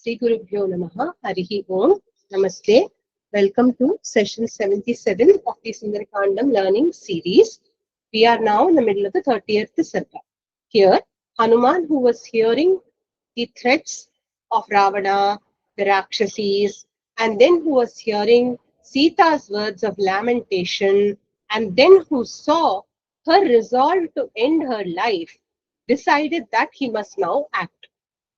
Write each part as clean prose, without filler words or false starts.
Sri Gurubhyo Namaha Harihi Om. Namaste. Welcome to session 77 of the Sundarakandam learning series. We are now in the middle of the 30th Sarga. Here, Hanuman, who was hearing the threats of Ravana, the Rakshasis, and then who was hearing Sita's words of lamentation, and then who saw her resolve to end her life, decided that he must now act.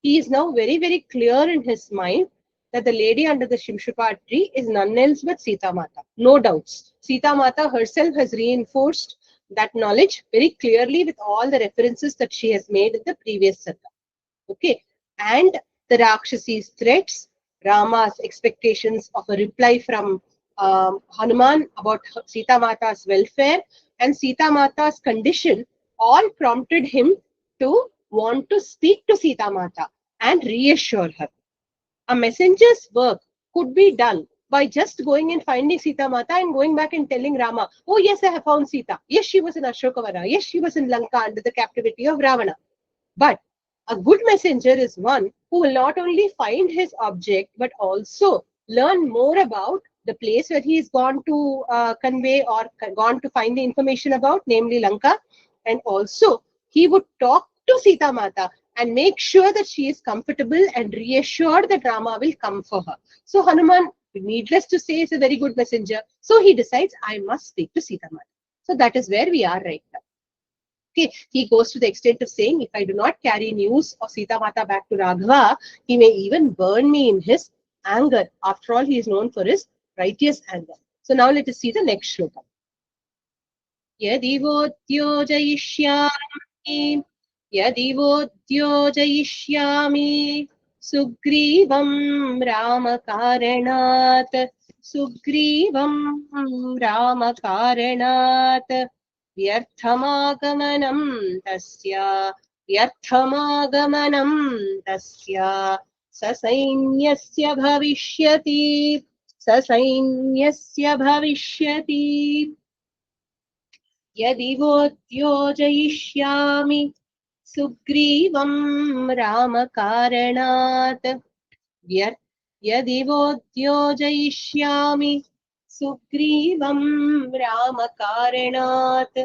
He is now very, very clear in his mind that the lady under the Shimshupa tree is none else but Sita Mata. No doubts. Sita Mata herself has reinforced that knowledge very clearly with all the references that she has made in the previous Sarga. Okay. And the Rakshasi's threats, Rama's expectations of a reply from Hanuman about Sita Mata's welfare and Sita Mata's condition all prompted him to want to speak to Sita Mata and reassure her. A messenger's work could be done by just going and finding Sita Mata and going back and telling Rama, oh yes, I have found Sita. Yes, she was in Ashokavana. Yes, she was in Lanka under the captivity of Ravana. But a good messenger is one who will not only find his object, but also learn more about the place where he is gone to convey or gone to find the information about, namely Lanka. And also, he would talk to Sita Mata and make sure that she is comfortable and reassured that Rama will come for her. So Hanuman, needless to say, is a very good messenger. So he decides, I must speak to Sita Mata. So that is where we are right now. Okay, he goes to the extent of saying, if I do not carry news of Sita Mata back to Raghava, he may even burn me in his anger. After all, he is known for his righteous anger. So now let us see the next shloka. Yadivotyo jayishyami Yadivotyo jayishyami Sugrivam Ramakaranat Sugrivam Ramakaranat Vyarthamaagamanam tasya Sasainyasya bhavishyati Yadivotyo jayishyami Sugrivam Ramakaranat Yadivotyo jayishyami Sugrivam Ramakaranat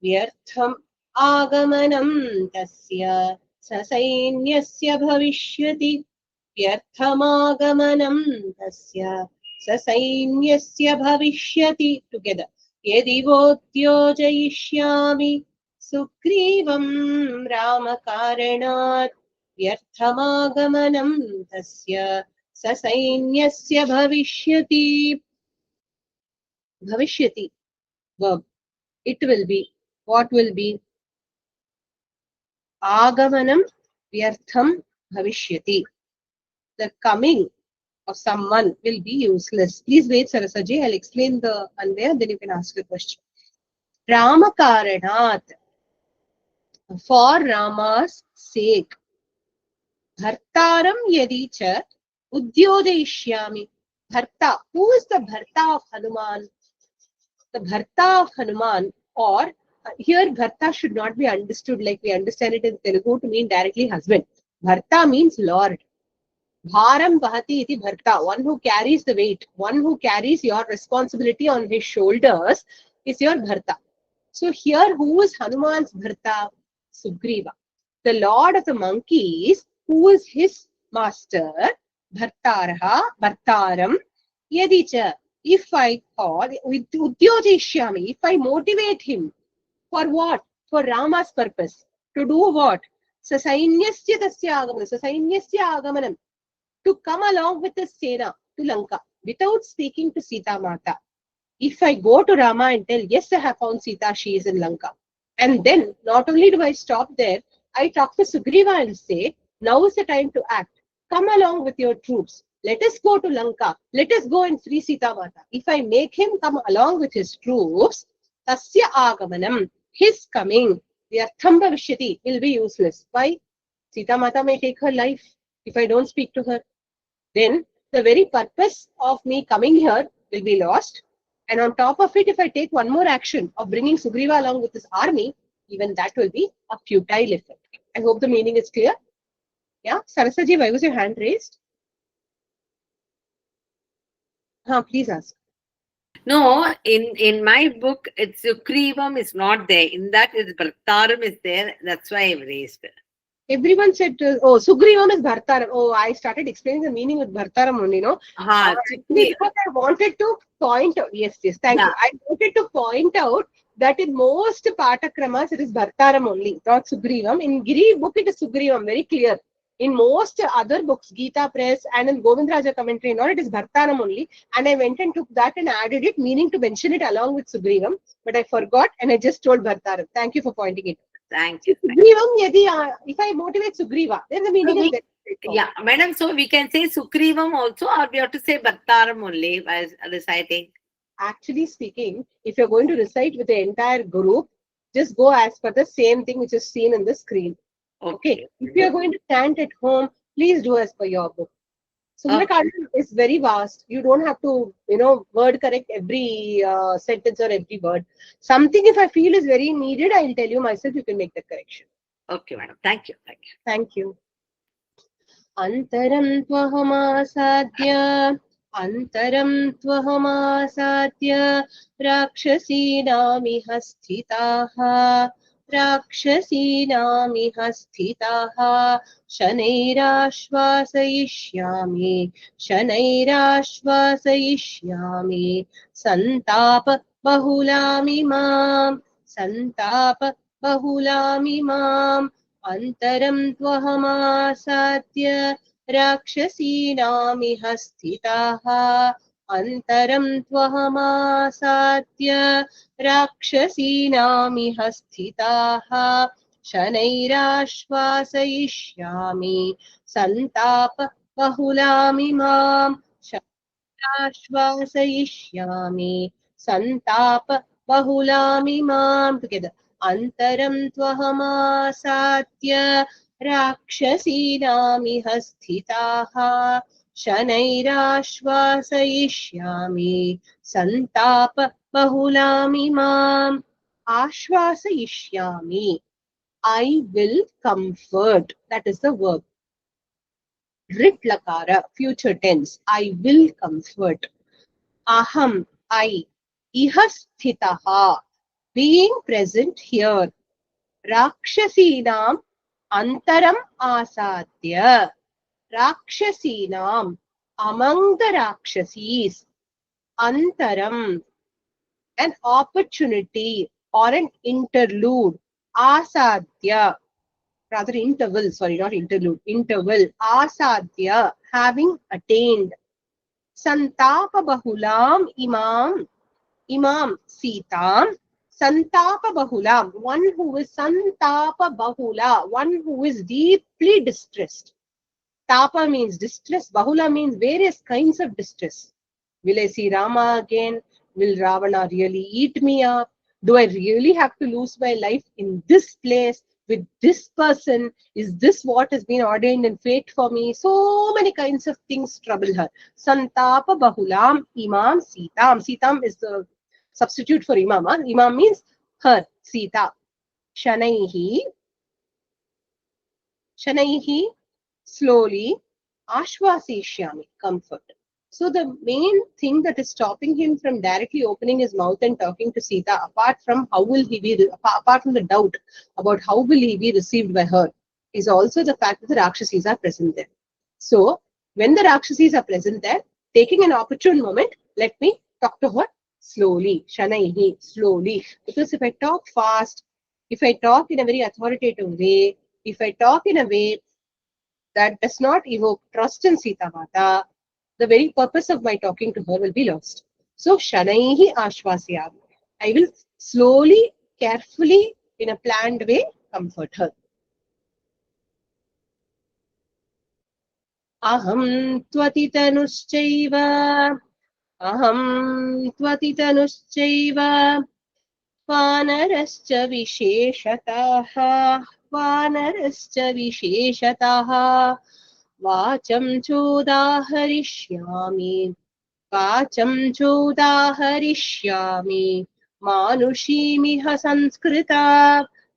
Vyartham Agamanam tasya Sasainyasya bhavishyati Vyarthamaagamanam tasya Sasainyasya bhavishyati. Together. Yadivotyo jayishyami Sugrivam Ramakaranat Vyarthamaagamanam tasya Sasainyasya bhavishyati. Bhavishyati, verb. It will be. What will be? Agamanam Vyartham bhavishyati. The coming of someone will be useless. Please wait, Sarasaji. I'll explain the Anvaya, then you can ask a question. Ramakaranat, for Rama's sake. Bhartaram yadicha udyodayishyami. Bharta. Who is the Bharta of Hanuman? The Bharta of Hanuman, or here Bharta should not be understood like we understand it in Telugu to mean directly husband. Bharta means Lord. Bharam Bahati iti Bharta, one who carries the weight, one who carries your responsibility on his shoulders is your Bharta. So here, who is Hanuman's Bharta? Sugriva. The Lord of the monkeys, who is his master, Bhartaram, Yadicha, if I call, with Udyojishyami, if I motivate him, for what? For Rama's purpose. To do what? Sasainyasya tasya agamanam. Sasainyasya agamanam. To come along with the Sena to Lanka without speaking to Sita Mata. If I go to Rama and tell, yes, I have found Sita, she is in Lanka. And then, not only do I stop there, I talk to Sugriva and say, now is the time to act. Come along with your troops. Let us go to Lanka. Let us go and free Sita Mata. If I make him come along with his troops, Tasya Agamanam, his coming, Vyartham Bhavishyati, will be useless. Why? Sita Mata may take her life if I don't speak to her. Then the very purpose of me coming here will be lost. And on top of it, if I take one more action of bringing Sugriva along with his army, even that will be a futile effort. I hope the meaning is clear. Yeah, Sarasaji, why was your hand raised? Please ask. No, in my book, it's Sugrivam is not there. In that, is Bhartaram is there. That's why I've raised. Everyone said, oh, Sugrivam is Bhartaram. Oh, I started explaining the meaning with Bhartaram only, no? Actually, Sugri, because I wanted to point out, yes, thank you. yeah. I wanted to point out that in most Patakramas, it is Bhartaram only, not Sugrivam. In Giri book, it is Sugrivam, very clear. In most other books, Gita Press and in Govindraja commentary and all, it is Bhartaram only. And I went and took that and added it, meaning to mention it along with Sugrivam. But I forgot and I just told Bhartaram. Thank you for pointing it. Thank So, you. Sugrivam, if I motivate Sugriva, then the So meaning is we, very straightforward. yeah, madam. So we can say Sugrivam also, or we have to say Bhartaram only as reciting. Actually speaking, if you're going to recite with the entire group, just go as per the same thing which is seen in the screen. Okay. Okay. If you're going to chant at home, please do as per your book. Okay. Sundarakandam is very vast. You don't have to, word correct every sentence or every word. Something if I feel is very needed, I'll tell you myself, you can make the correction. Okay, madam. Thank you. Thank you. Thank you. अन्तरं त्वहमासाद्य अन्तरं त्वहमासाद्य राक्षसीनामिह स्थिताः राक्षसीनामिह स्थिताः शनैराश्वासयिष्यामि शनैराश्वासयिष्यामि सन्ताप बहुलामिमां सन्ताप बहुलामिमाम् अन्तरं त्वहमासाद्य राक्षसीनामिह स्थिताः अन्तरं त्वहमासाद्य राक्षसीनामिह स्थिताः शनैराश्वासयिष्यामि सन्ताप बहुलामिमाम् शनैराश्वासयिष्यामि सन्ताप बहुलामिमाम् together अन्तरं त्वहमासाद्य राक्षसीनामिह स्थिताः शनैराश्वासयिष्यामि सन्ताप बहुलामिमाम् आश्वासयिष्यामि I will comfort. That is the verb. Rit lakara, future tense. I will comfort. Aham, I. Iha sthitaha, being present here. Rakshasinam antaram asadya. Rakshasinam, among the Rakshasis. Antaram, an opportunity or an interlude. Asadya, rather interval, sorry, not interlude, interval. Asadya, having attained. Santapa bahulam imam Sitam. Santapa bahulam, one who is Santapa bahula, one who is deeply distressed. Tapa means distress, bahula means various kinds of distress. Will I see Rama again? Will Ravana really eat me up? Do I really have to lose my life in this place with this person? Is this what has been ordained in fate for me? So many kinds of things trouble her. Santapa bahulam imam Sitam. Sitam is the substitute for imam. Imam means her, Sita. Shanaihi, Shanaihi, slowly, Ashwasishyami, comfort. So the main thing that is stopping him from directly opening his mouth and talking to Sita, apart from how will he be, apart from the doubt about how will he be received by her, is also the fact that the Rakshasis are present there. So when the Rakshasis are present there, taking an opportune moment, let me talk to her slowly, Shanaihi, slowly. Because if I talk fast, if I talk in a very authoritative way, if I talk in a way that does not evoke trust in Sita Mata, the very purpose of my talking to her will be lost. So, Shanaihi Ashwasyami. I will slowly, carefully, in a planned way, comfort her. Aham Twatitanuschaiva. Aham Twatitanuschaiva. वानरश्च विशेषतः वानरश्च विशेषतः वाचं चोदाहरिष्यामि वाचं चोदाहरिष्यामि मानुषीमिह संस्कृता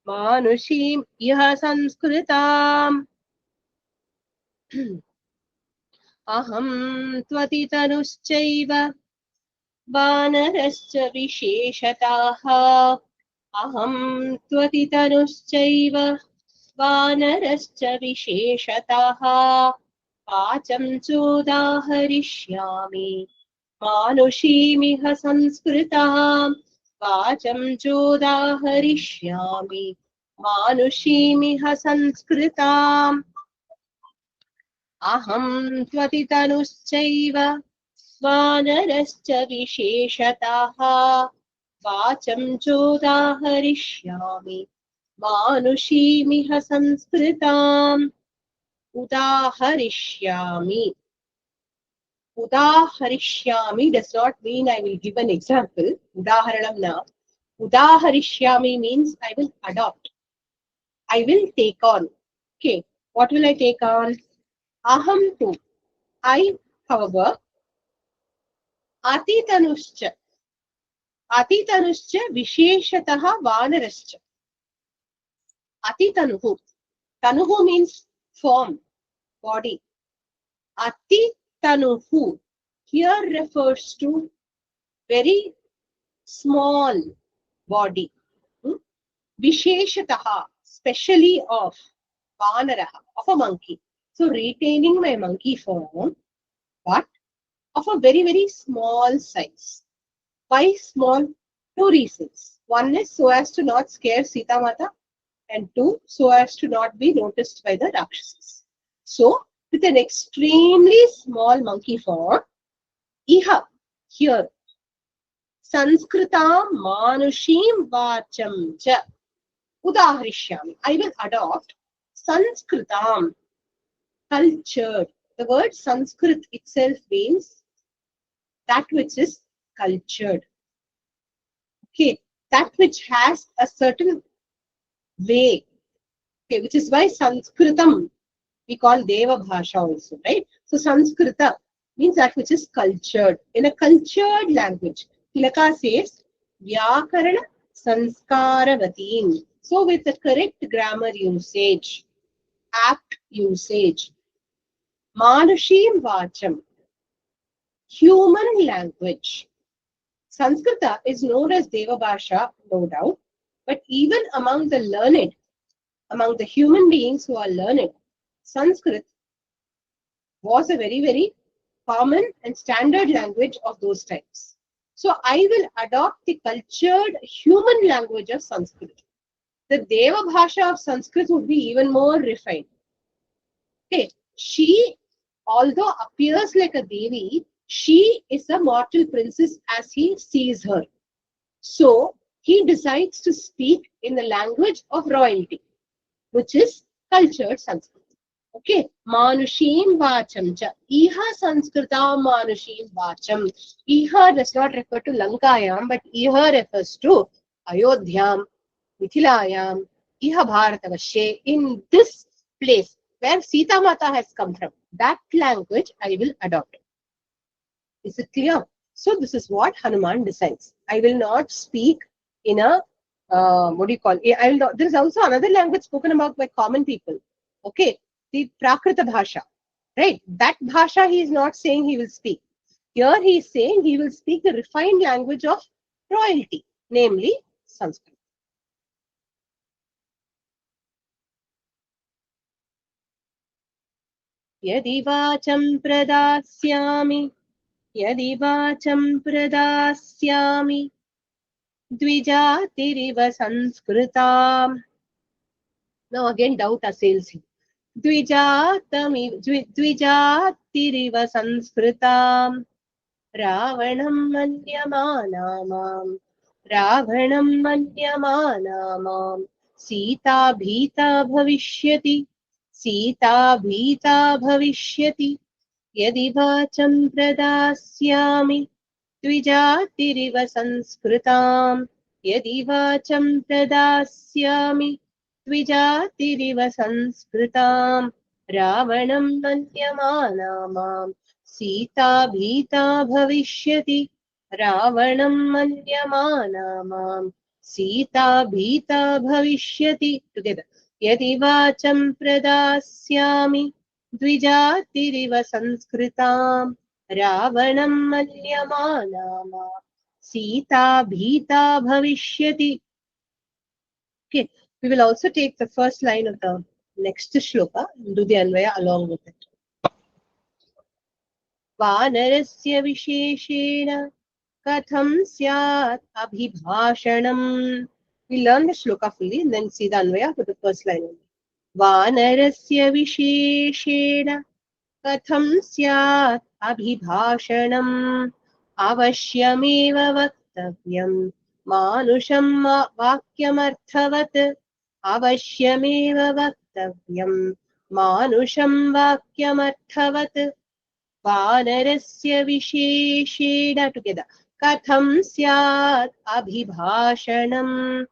मानुषीम् इह संस्कृताम् अहं त्वतितनुश्चैव वानरश्च विशेषताः अहं त्वतितनुश्चैव वानरश्च विशेषताः वाचं चोदाहरिष्यामि मानुषीमिह संस्कृताम् वाचं चोदाहरिष्यामि मानुषीमिह संस्कृताम् अहं त्वतितनुश्चैव वानरश्च विशेषताः वाचं चोदाहरिष्यामि मानुषीमिह संस्कृताम् उदाहरिष्यामि. Udaharishyami does not mean I will give an example. Udaharanam na. Udaharishyami means I will adopt. I will take on. Okay. What will I take on? Aham tu. I, however, atitanuscha. Atitanuscha visheshataha vanarascha. Atitanuhu. Tanuhu means form, body. Atitanuhu here refers to very small body. Visheshataha, specially of Vanaraha, of a monkey. So retaining my monkey form, but of a very, very small size. Why small? Two reasons. One is so as to not scare Sita Mata, and two, so as to not be noticed by the Rakshasas. So, with an extremely small monkey form, Iha, here, Sanskritam Manushim Vacham Cha Udaharishyami. I will adopt Sanskritam, cultured. The word Sanskrit itself means that which is cultured. Okay, that which has a certain way. Okay, which is why Sanskritam we call Deva Bhasha also, right? So Sanskrita means that which is cultured. In a cultured language, Tilaka says Vyakarana Sanskaravatiin. So with the correct grammar usage, apt usage, Manushim Vacham, human language. Sanskrita is known as Deva Bhasha, no doubt, but even among the learned, among the human beings who are learned, Sanskrit was a very, very common and standard language of those times. So I will adopt the cultured human language of Sanskrit. The Deva Bhasha of Sanskrit would be even more refined. Okay, she, although appears like a Devi, she is a mortal princess as he sees her. So he decides to speak in the language of royalty, which is cultured Sanskrit. Okay, Manushim Vacham cha. Iha Sanskrita Manushim Vacham. Iha does not refer to Lankayam, but Iha refers to Ayodhyam, Mithilayam, Iha Bharatavashe. In this place where Sita Mata has come from, that language I will adopt. Is it clear? So this is what Hanuman decides. I will not speak in a what do you call? I will not, there is also another language spoken about by common people. Okay, the Prakrita Bhasha, right? That Bhasha he is not saying he will speak. Here he is saying he will speak the refined language of royalty, namely Sanskrit. Yadi vacham pradasyami, yadi vacham pradasyami, dvijatiriva sanskritam. Now again doubt assails him. द्विजातिरिव संस्कृताम् रावणं मन्यमानामाम् रावणं मन्यमानामाम् सीता भीता भविष्यति सीता भीता भविष्यति यदि वाचं प्रदास्यामि द्विजातिरिव संस्कृताम् यदि वाचं प्रदास्यामि द्विजातिरिव संस्कृताम् रावणं मन्यमानामाम् सीता भीता भविष्यति रावणं मन्यमानामाम् सीता भीता भविष्यति टुगेदर यदि वाचं प्रदास्यामि द्विजातिरिव संस्कृताम् रावणं मन्यमाना मा सीता भीता भविष्यति. Okay, we will also take the first line of the next shloka and do the anvaya along with it. वानरस्य विशेषेण कथं स्यात् अभिभाषणम्. We learn the shloka fully and then see the anvaya for the first line only. वानरस्य विशेषेण कथं स्यात् अभिभाषणम् अवश्यमेव वक्तव्यम् मानुषं वाक्यमर्थवत् अवश्यमेव वक्तव्यम् मानुषं वाक्यमर्थवत् वानरस्य विशेषेण टुगेदर कथं स्यात् अभिभाषणम्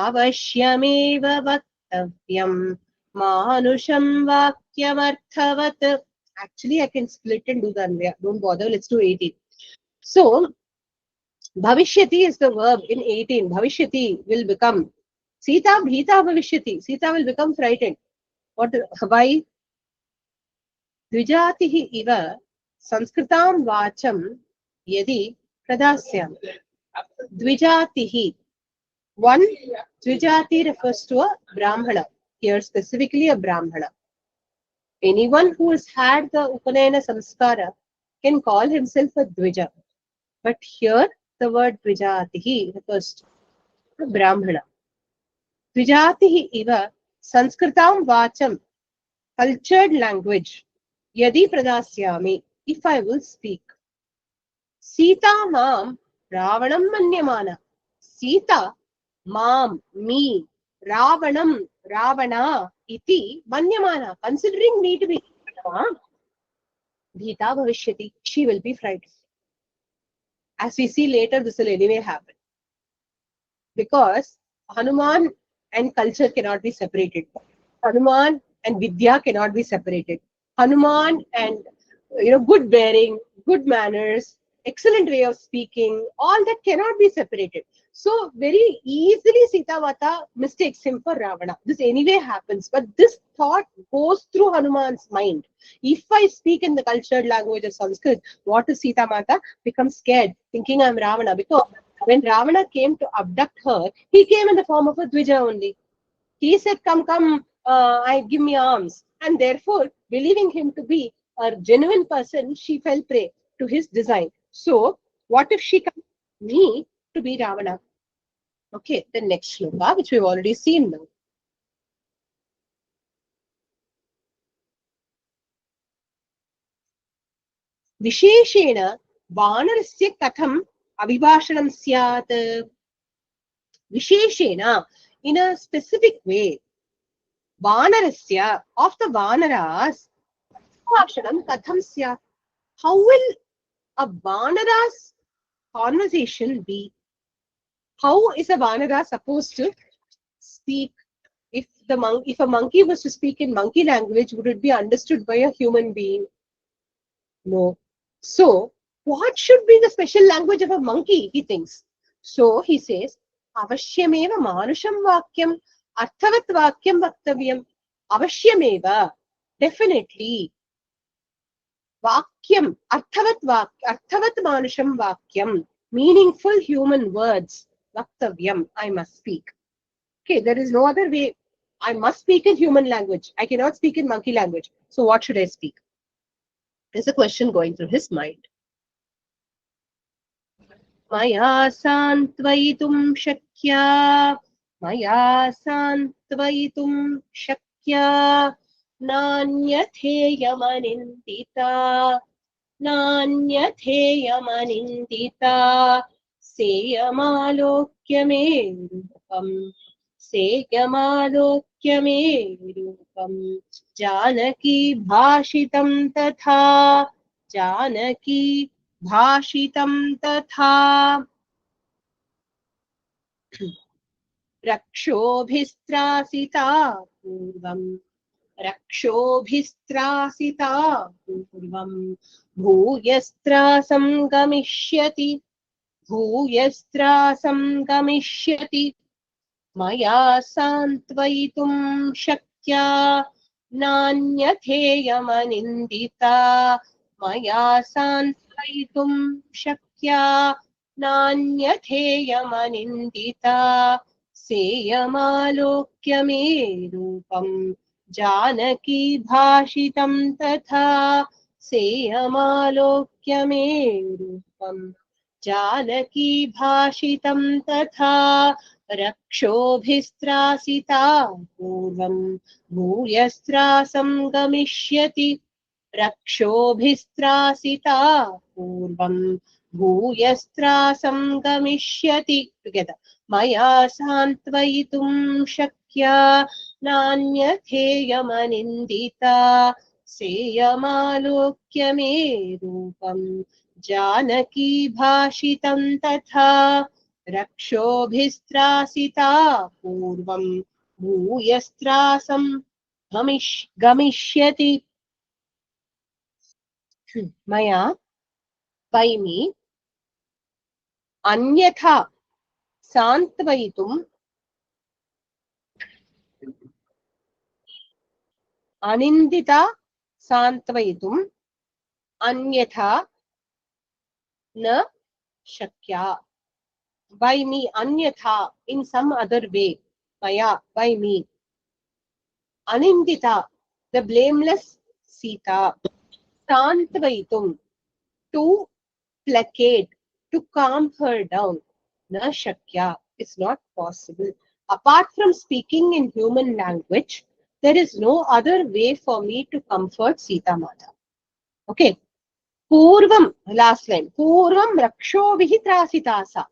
अवश्यमेव वक्तव्यम् मानुषं वाक्यमर्थवत्. Actually, I can split and do the anvaya. Don't bother. Let's do 18. So, bhavishyati is the verb in 18. Bhavishyati will become Sita bhita bhavishyati. Sita will become frightened. What? Why? Dvijatihi iva sanskritam vacham yadi pradasyam. Dvijatihi. One Dvijati refers to a Brahmana. Here specifically a Brahmana. Anyone who has had the Upanayana Samskara can call himself a Dvija. But here the word Dvijatihi refers to a Brahmana. Dvijatihi iva Sanskritam Vacham, cultured language, Yadi Pradasyami, if I will speak. Sita Mam Ravanam Manyamana. Sita Mam, me, Ravanam, Ravana, iti, Manyamana, considering me to be Bhita Bhavishyati, she will be frightened. As we see later, this will anyway happen. Because Hanuman and culture cannot be separated. Hanuman and Vidya cannot be separated. Hanuman and good bearing, good manners, excellent way of speaking, all that cannot be separated. So very easily Sita Mata mistakes him for Ravana. This anyway happens, but this thought goes through Hanuman's mind. If I speak in the cultured language of Sanskrit, what is Sita Mata? Becomes scared, thinking I'm Ravana. Because when Ravana came to abduct her, he came in the form of a Dvija only. He said, come, I give me arms. And therefore, believing him to be a genuine person, she fell prey to his design. So, what if she comes me to be Ravana? Okay, the next shloka, which we've already seen now. विशेषेण वानरस्य कथम् अभिभाषणं स्यात्. विशेषेण, in a specific way, वानरस्य, of the vanaras, अभिभाषणं कथं स्यात्. How will a vanara's conversation be? How is a vanara supposed to speak? If a monkey was to speak in monkey language, would it be understood by a human being? No. So, what should be the special language of a monkey, he thinks. So, he says, Avashyameva manusham vakyam arthavat vakyam vaktavyam. Avashyameva, definitely. Vakyam, arthavat manusham vakyam. Meaningful human words. Vaktavyam, I must speak. Okay, there is no other way. I must speak in human language. I cannot speak in monkey language. So what should I speak? There's a question going through his mind. Maya santvayitum shakya. Maya santvayitum shakya. Nanyatheyamanindita. Nanyatheyamanindita. Seyamalokyame rupam. सेयमालोक्यमे रूपम् जानकी भाषितं तथा जानकी भाषितं तथा रक्षोभिस्त्रासिता पूर्वम् रक्षोभिस्त्रासिता पूर्वम् भूयस्त्रासं गमिष्यति भूयस्त्रासं गमिष्यति मया सान्त्वयितुं शक्या नान्यथेयमनिन्दिता मया शान्तयितुं शक्या नान्यथेयमनिन्दिता सेयमालोक्य मे रूपं जानकी भाषितं तथा सेयमालोक्य मे रूपं जानकी भाषितं तथा रक्षोभिस्त्रासिता पूर्वं भूयस्त्रासं गमिष्यति रक्षोभिस्त्रासिता पूर्वं भूयस्त्रासं गमिष्यति टुगेदर मया सान्त्वयितुं शक्या नान्यथेयमनिन्दिता सेयमालोक्य मे रूपं जानकी भाषितं तथा रक्षोभिस्त्रासिता पूर्वं भूयस्त्रासं गमिष्यति मया by me अन्यथा सान्त्वयितुं अनिन्दिता सान्त्वयितुं अन्यथा न शक्या by me अन्यथा in some other way maya by me anindita the blameless Sita सान्त्वयितुं to placate to calm her down na shakya is not possible apart from speaking in human language there is no other way for me to comfort Sita Mata okay purvam last line purvam rakshobhi trasitasa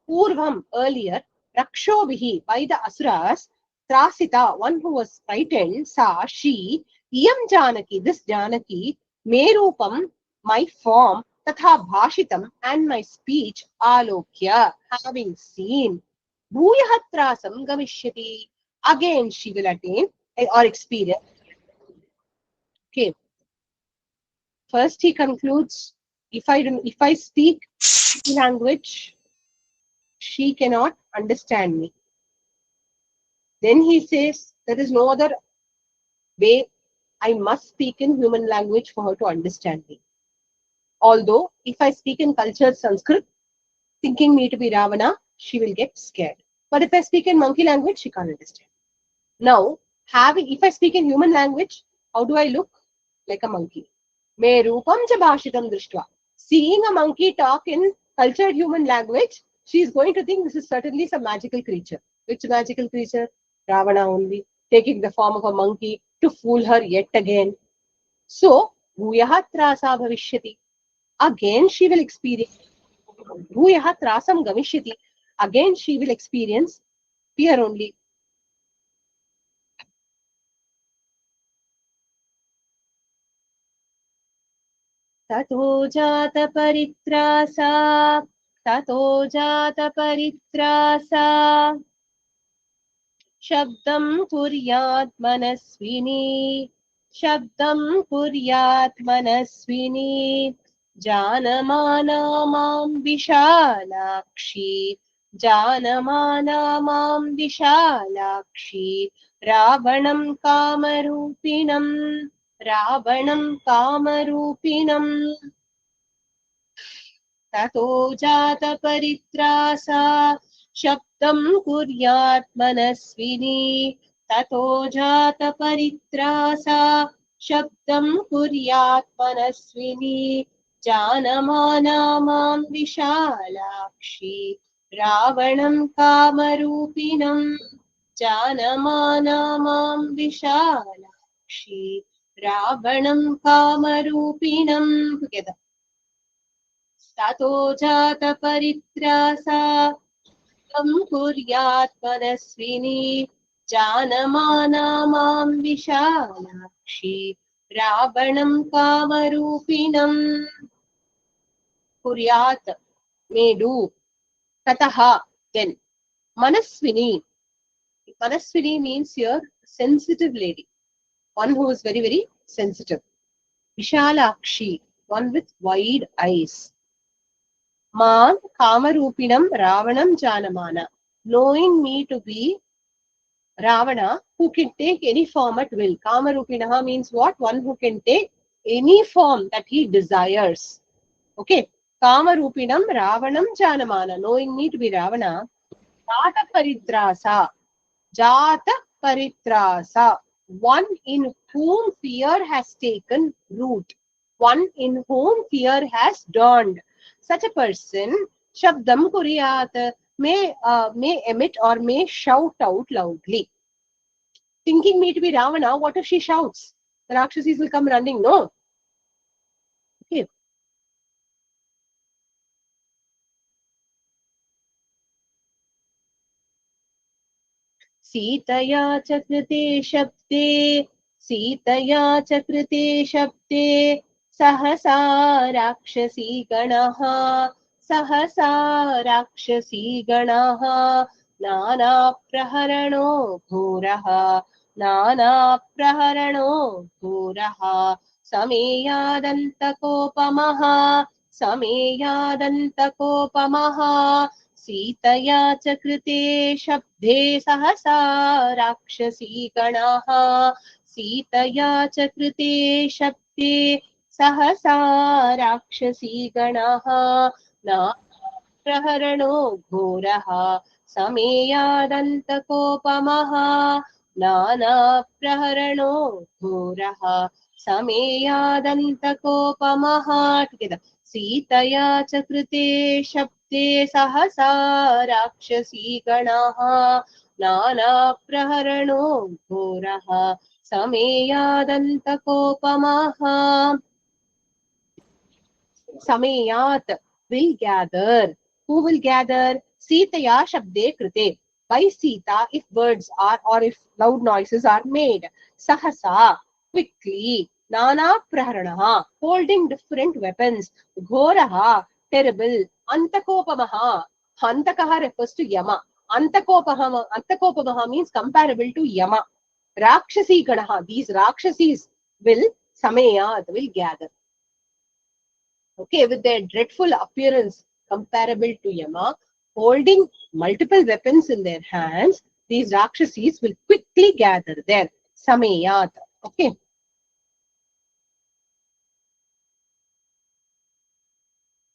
purvam earlier rakshobhi by the asuras trasita one who was frightened sa she iyam janaki this janaki me roopam my form tatha bhashitam and my speech alokya having seen bhuyahatrasam gamishyati again she will attain or experience okay first he concludes if I speak language she cannot understand me then he says there is no other way I must speak in human language for her to understand me although if I speak in cultured Sanskrit thinking me to be Ravana, she will get scared. But if I speak in monkey language, she can't understand. Now, if I speak in human language, how do I look? Like a monkey. Me roopam cha bhashitam drishtva. Seeing a monkey talk in cultured human language, she is going to think this is certainly some magical creature. Which magical creature? Ravana only, taking the form of a monkey to fool her yet again. So, bhuyaha trasa bhavishyati. Again, she will experience bhuyaha trasam gamishyati. Again, she will experience fear only. ततो जात परित्रासा शब्दं कुर्यात् मनस्विनी जानमाना मां विशालाक्षी जानमाना मां विशालाक्षी रावणं कामरूपिणम् ततो जात परित्रासा शब्दं कुर्यात् मनस्विनी ततो जात परित्रासा शब्दं कुर्यात् मनस्विनी जानमाना मां विशालाक्षी रावणं कामरूपिणम् जानमाना मां विशालाक्षी रावणं कामरूपिणम् together ततो जात परित्रासा तं कुर्यात् मनस्विनी जानमाना मां विशालाक्षी रावणं कामरूपिणम् कुर्यात् may do tataha then manaswini means here sensitive lady one who is very very sensitive vishalakshi one with wide eyes Maan Kamarupinam Ravanam Janamana, knowing me to be Ravana who can take any form at will. Kamarupinaha means what? One who can take any form that he desires. Okay. Kamarupinam Ravanam Janamana. Knowing me to be Ravana. Jata Paritrasa. Jata Paritrasa. One in whom fear has taken root. One in whom fear has dawned. Such a person, Shabdam Kuriyat, may emit or may shout out loudly. Thinking me to be Ravana, what if she shouts? The Rakshasis will come running. No. Okay. सीतया च कृते शब्दे सीतया च कृते शब्दे सहसा राक्षसी गणः सहसा राक्षसी गणः नानाप्रहरणो घोरः नानाप्रहरणो घोरः समेयादन्तकोपमः समेयादन्तकोपमः सीतया च कृते शब्दे सहसा राक्षसी गणः सीतया च कृते शब्दे सहसा राक्षसी गणः नानाप्रहरणो घोरः समेयादन्तकोपमः नानाप्रहरणो घोरः समेयादन्तकोपमः together सीतया च कृते शब्दे सहसा राक्षसी गणः नानाप्रहरणो घोरः समेयादन्तकोपमः Samayat will gather. Who will gather? Sitaya Shabde Krite. By Sita, if words are or if loud noises are made. Sahasa, quickly. Nana Praharanaha, holding different weapons. Ghoraha, terrible. Antakopamaha. Antakaha refers to Yama. Antakopamaha means comparable to Yama. Rakshasi Ganaha, these Rakshasis will Samayat, will gather. Okay, with their dreadful appearance comparable to Yama, holding multiple weapons in their hands, these Rakshasis will quickly gather there. Samayat. Okay.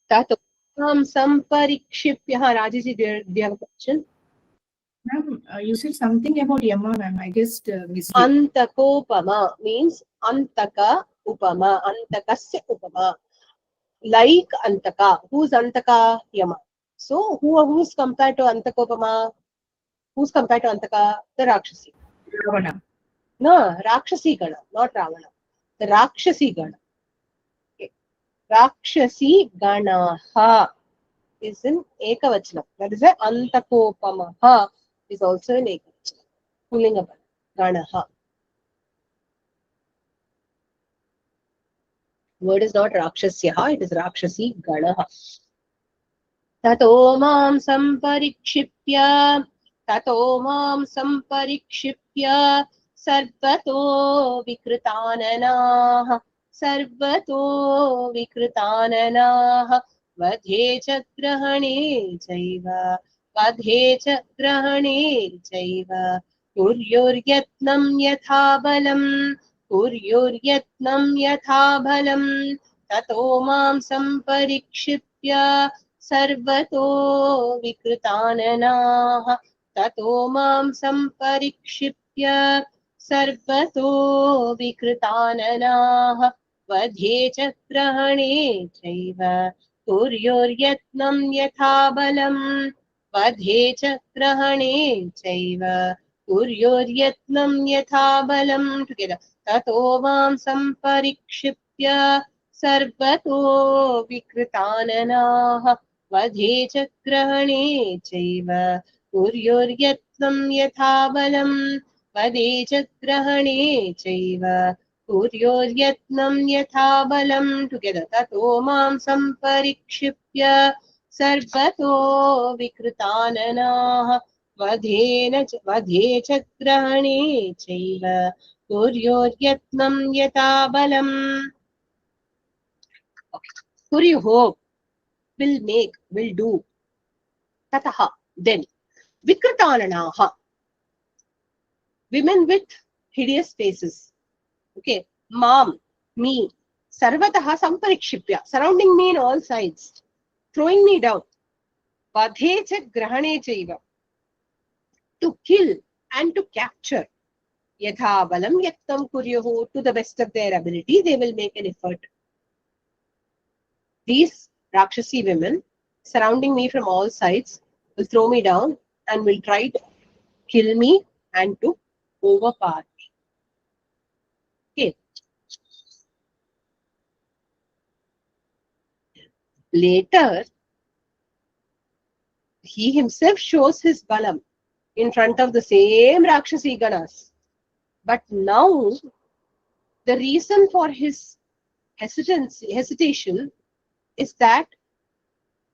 Tato samparikshipya. Rajesh, do you have a question? Ma'am, you said something about Yama, ma'am. I just missed it. Antakopama means Antaka Upama. Antakasya Upama. Like Antaka. Who's Antaka? Yama. So, who's compared to Antakopama? Who's compared to Antaka? The Rakshasi. Ravana. No, Rakshasi Gana, not Ravana. The Rakshasi Gana. Okay. Rakshasi Ganaha is in Ekavachana. That is a Antakopamaha is also in Ekavachana. Pulling Ganaha. Word is not Rakshasyaha, it is Rakshasi Ganaha. Tato mam samparikshipya Tato mam samparikshipya Sarvato vikritananah Sarvato vikritananah Vadhe cha grahane chaiva Vadhe cha grahane chaiva Kuryoryatnam yatha balam Kuryoryatnam yatha balam Tato mam samparikshipya सर्वतो विकृताननाः ततो मां सम्परिक्षिप्य सर्वतो विकृताननाः वधे च ग्रहणे चैव कुर्योर्यत्नं यथा बलं वधे च ग्रहणे चैव कुर्योर्यत्नं यथा बलं ततो मां सम्परिक्षिप्य सर्वतो विकृताननाः वधे च ग्रहणे चैव कुर्योर्यत्नं यथा बलं वधे च ग्रहणे चैव कुर्योर्यत्नं यथा बलं together ततो मां सम्परिक्षिप्य सर्वतो विकृताननाः वधे च ग्रहणे चैव कुर्योर्यत्नं यथा बलम्. Kuryuho will make, will do. Tataha, then. Vikritananaha, women with hideous faces. Okay. Mam, me. Sarvataha samparikshipya, surrounding me in all sides, throwing me down. Vadhe cha grahane chaiva, to kill and to capture. Yatha balam yaktam kuryahu, to the best of their ability, they will make an effort. These Rakshasi women surrounding me from all sides will throw me down and will try to kill me and to overpower me. Okay. Later, he himself shows his balam in front of the same Rakshasi Ganas. But now, the reason for his hesitation is that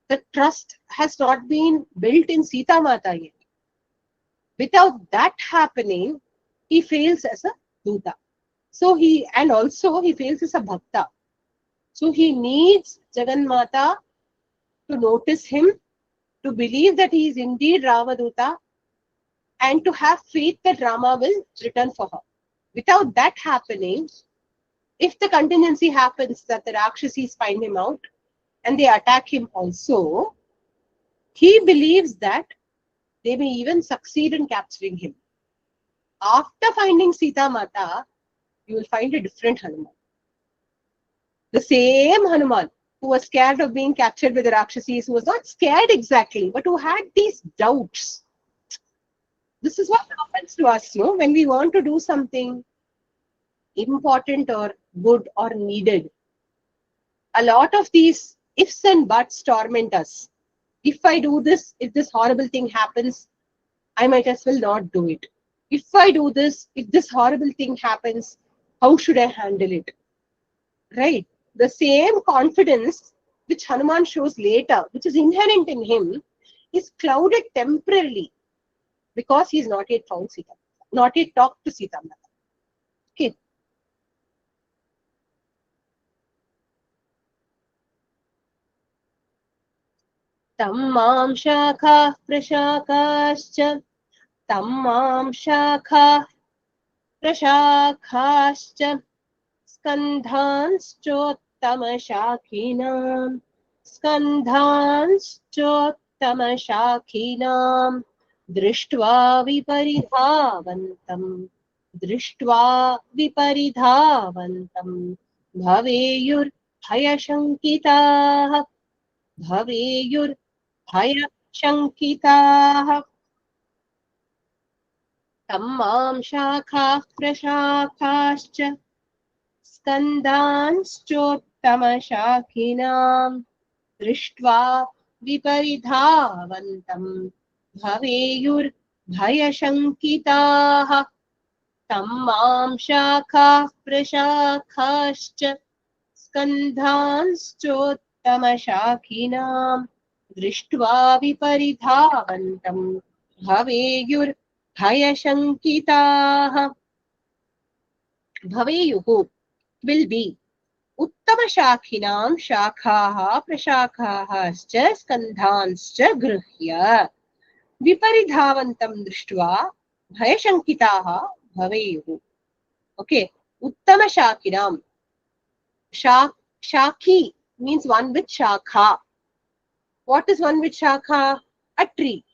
the trust has not been built in Sita Mata yet. Without that happening, he fails as a Duta. So he fails as a Bhakta. So he needs Jagan Mata to notice him, to believe that he is indeed Ramaduta, and to have faith that Rama will return for her. Without that happening, if the contingency happens that the Rakshasis find him out and they attack him also, he believes that they may even succeed in capturing him. After finding Sita Mata, you will find a different Hanuman. The same Hanuman who was scared of being captured by the Rakshasis, who was not scared exactly, but who had these doubts. This is what happens to us, no? When we want to do something important or good or needed. A lot of these ifs and buts torment us. If I do this, if this horrible thing happens, I might as well not do it. If I do this, if this horrible thing happens, how should I handle it? Right? The same confidence which Hanuman shows later, which is inherent in him, is clouded temporarily because he is not yet found Sita, not yet talked to Sita. Okay. Tammam shakha prashakascha, tammam shakha prashakascha, skandhanschottama shakhinam, drishtva viparidhavantam, bhaveyur bhayashankitah, bhaveyur bhayashankitah. Tammam shakha prashakascha, skandhanschottama drishtva viparidhavantam, bhaveyur bhayashankitah. Tammam shakha prashakascha, skandhanschottama drishtva viparidhavantam, bhaveyur bhayashankitah. Bhaveyuhu will be Uttama Shakhinam Shakhaha Prashakahascha Skandhanscha Gruhya Viparidhavantam Drishtva Bhayashankitaha Bhaveyuhu. Okay, Uttama Shakhinam. Shakhi means one with Shakha. What is one with Shakha? A tree.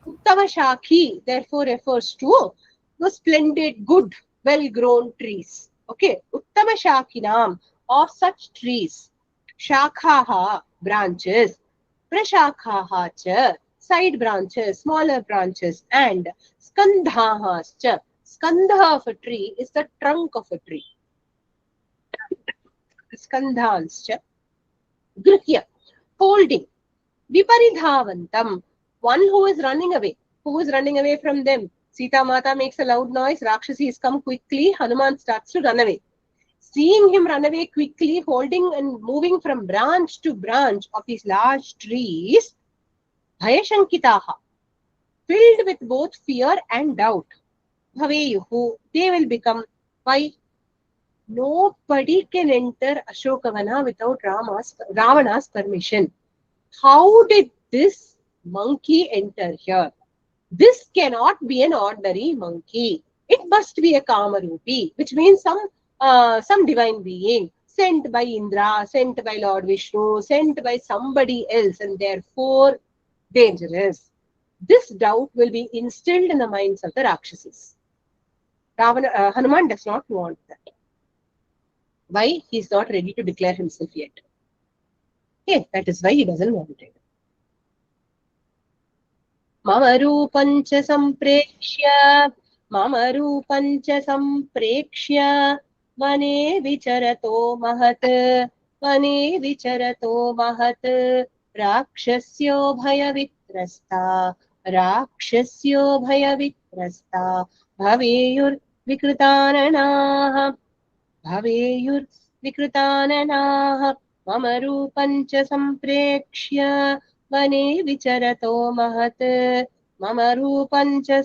Uttama Shakhi therefore refers to the splendid, good, well-grown trees. Okay, Uttama Shakhinam, of such trees. Shakhaha, branches. Prashakhaha cha, side branches, smaller branches. And Skandhaha cha, skandha of a tree is the trunk of a tree. Skandhans cha, grihya, holding. Viparidhavantam, one who is running away. Who is running away from them? Sita Mata makes a loud noise. Rakshasis come quickly. Hanuman starts to run away. Seeing him run away quickly, holding and moving from branch to branch of these large trees, Bhayashankitaha, filled with both fear and doubt. Bhaveyuhu, they will become. Why? Nobody can enter Ashokavana without Ravana's permission. How did this monkey enter here? This cannot be an ordinary monkey. It must be a Kamarupi, which means some divine being, sent by Indra, sent by Lord Vishnu, sent by somebody else, and therefore dangerous. This doubt will be instilled in the minds of the Rakshasis. Hanuman does not want that. Why? He is not ready to declare himself yet. Okay, that is why he doesn't want it. मम रूपं च सम्प्रेक्ष्य वने विचरतो महत् राक्षस्यो भयवित्रस्ता भवेयुर्विकृताननाः मम रूपं च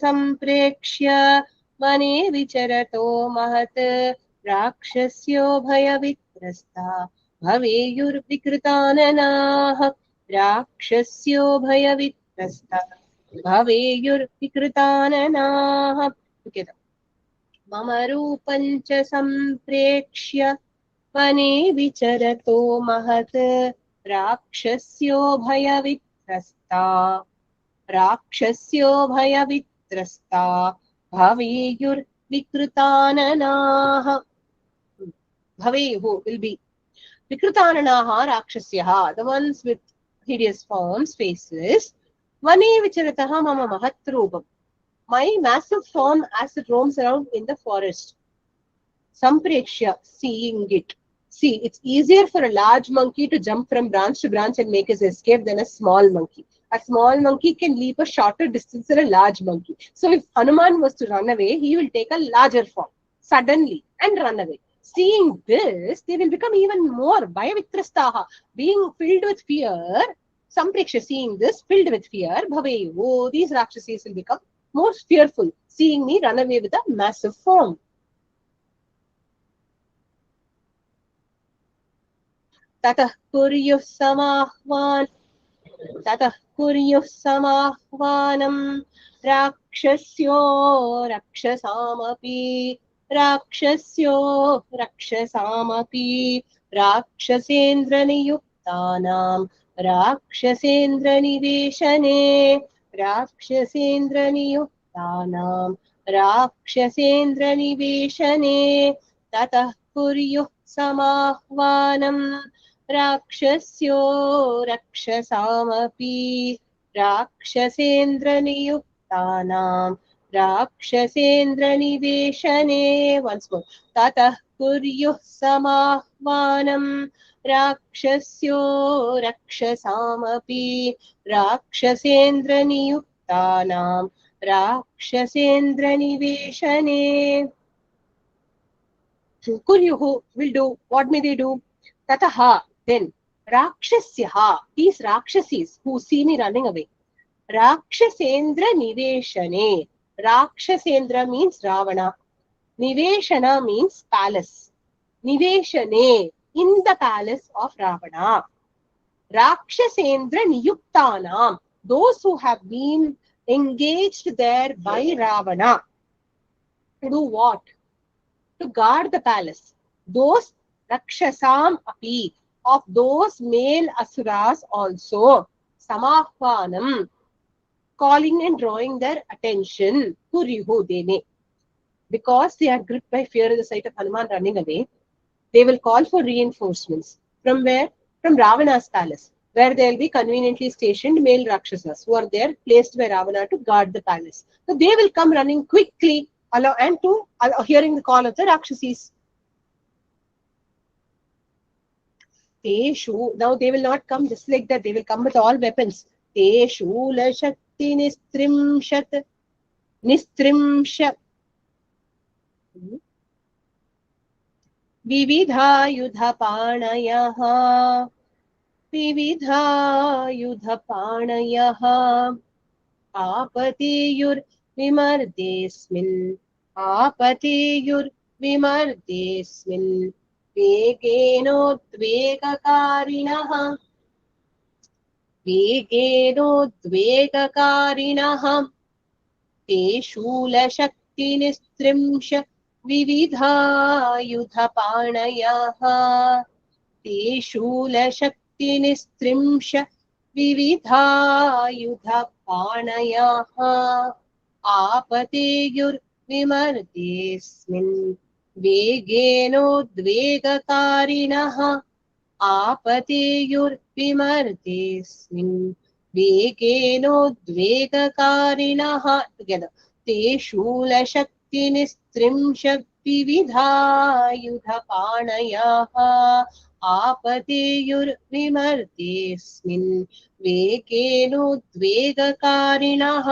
सम्प्रेक्ष्य वने विचरतो महत् राक्षस्यो भयवित्रस्ता भवेयुर्विकृताननाः Together. मम रूपं च सम्प्रेक्ष्य वने विचरतो महत् राक्षस्यो भयवित्रस्ता भवेयुर्विकृताननाः Bhaveyu will be Vikrutananaha Rakshasyaha, the ones with hideous forms, faces. Vane Vicharataha Mama Mahatrupam. My massive form as it roams around in the forest. Sampreksha, seeing it. See, it's easier for a large monkey to jump from branch to branch and make his escape than a small monkey. A small monkey can leap a shorter distance than a large monkey. So if Hanuman was to run away, he will take a larger form suddenly and run away. Seeing this, they will become even more bhayavitrastaha, being filled with fear. Sampreksha, seeing this, filled with fear, bhaveyu, these Rakshasis will become more fearful, seeing me run away with a massive form. Tatah kuryuh samahvanam rakshasyo rakshasamapi rakshasendra niyuktanam rakshasendra niveshane tatah kuryuh samahvanam rakshasyo rakshasamapi rakshasendra niyuktanam rakshasendra niveshane. Once more. Tatah kuryuh samahvanam rakshasyo rakshasamapi rakshasendra niyuktanam rakshasendra niveshane. Kuryuhu will do. What may they do? Tataha, then Rakshasyaha, these Rakshasis who see me running away. Rakshasendra niveshane. Rakshasendra means Ravana. Niveshana means palace. Niveshane, in the palace of Ravana. Rakshasendra niyuktanam, those who have been engaged there by Ravana. To do what? To guard the palace. Those Rakshasam api, of those male asuras also. Samahvanam, calling and drawing their attention. Kuryuhu, they may. Because they are gripped by fear at the sight of Hanuman running away, they will call for reinforcements. From where? From Ravana's palace, where there will be conveniently stationed male Rakshasas who are there placed by Ravana to guard the palace. So they will come running quickly and to hearing the call of the Rakshasis. Now they will not come just like that, they will come with all weapons. Teshula Shakti Nistrimshat Vividha Yudhapanayaha Apatiyur Vimardesmin Vegenodvegakarinah Teshula Shakti Nistrimsha विविधायुधपाणयः ते शूलशक्तिनिस्त्रिंश विविधायुधपाणयः आपतेयुर्विमर्देऽस्मिन् वेगेनोद्वेगकारिणः आपतेयुर्विमर्देऽस्मिन् वेगेनोद्वेगकारिणः together ते शूलशक्तिनिस्त्रिंश विविधायुधपाणयः आपतेयुर्विमर्देऽस्मिन् वेगेनोद्वेगकारिणः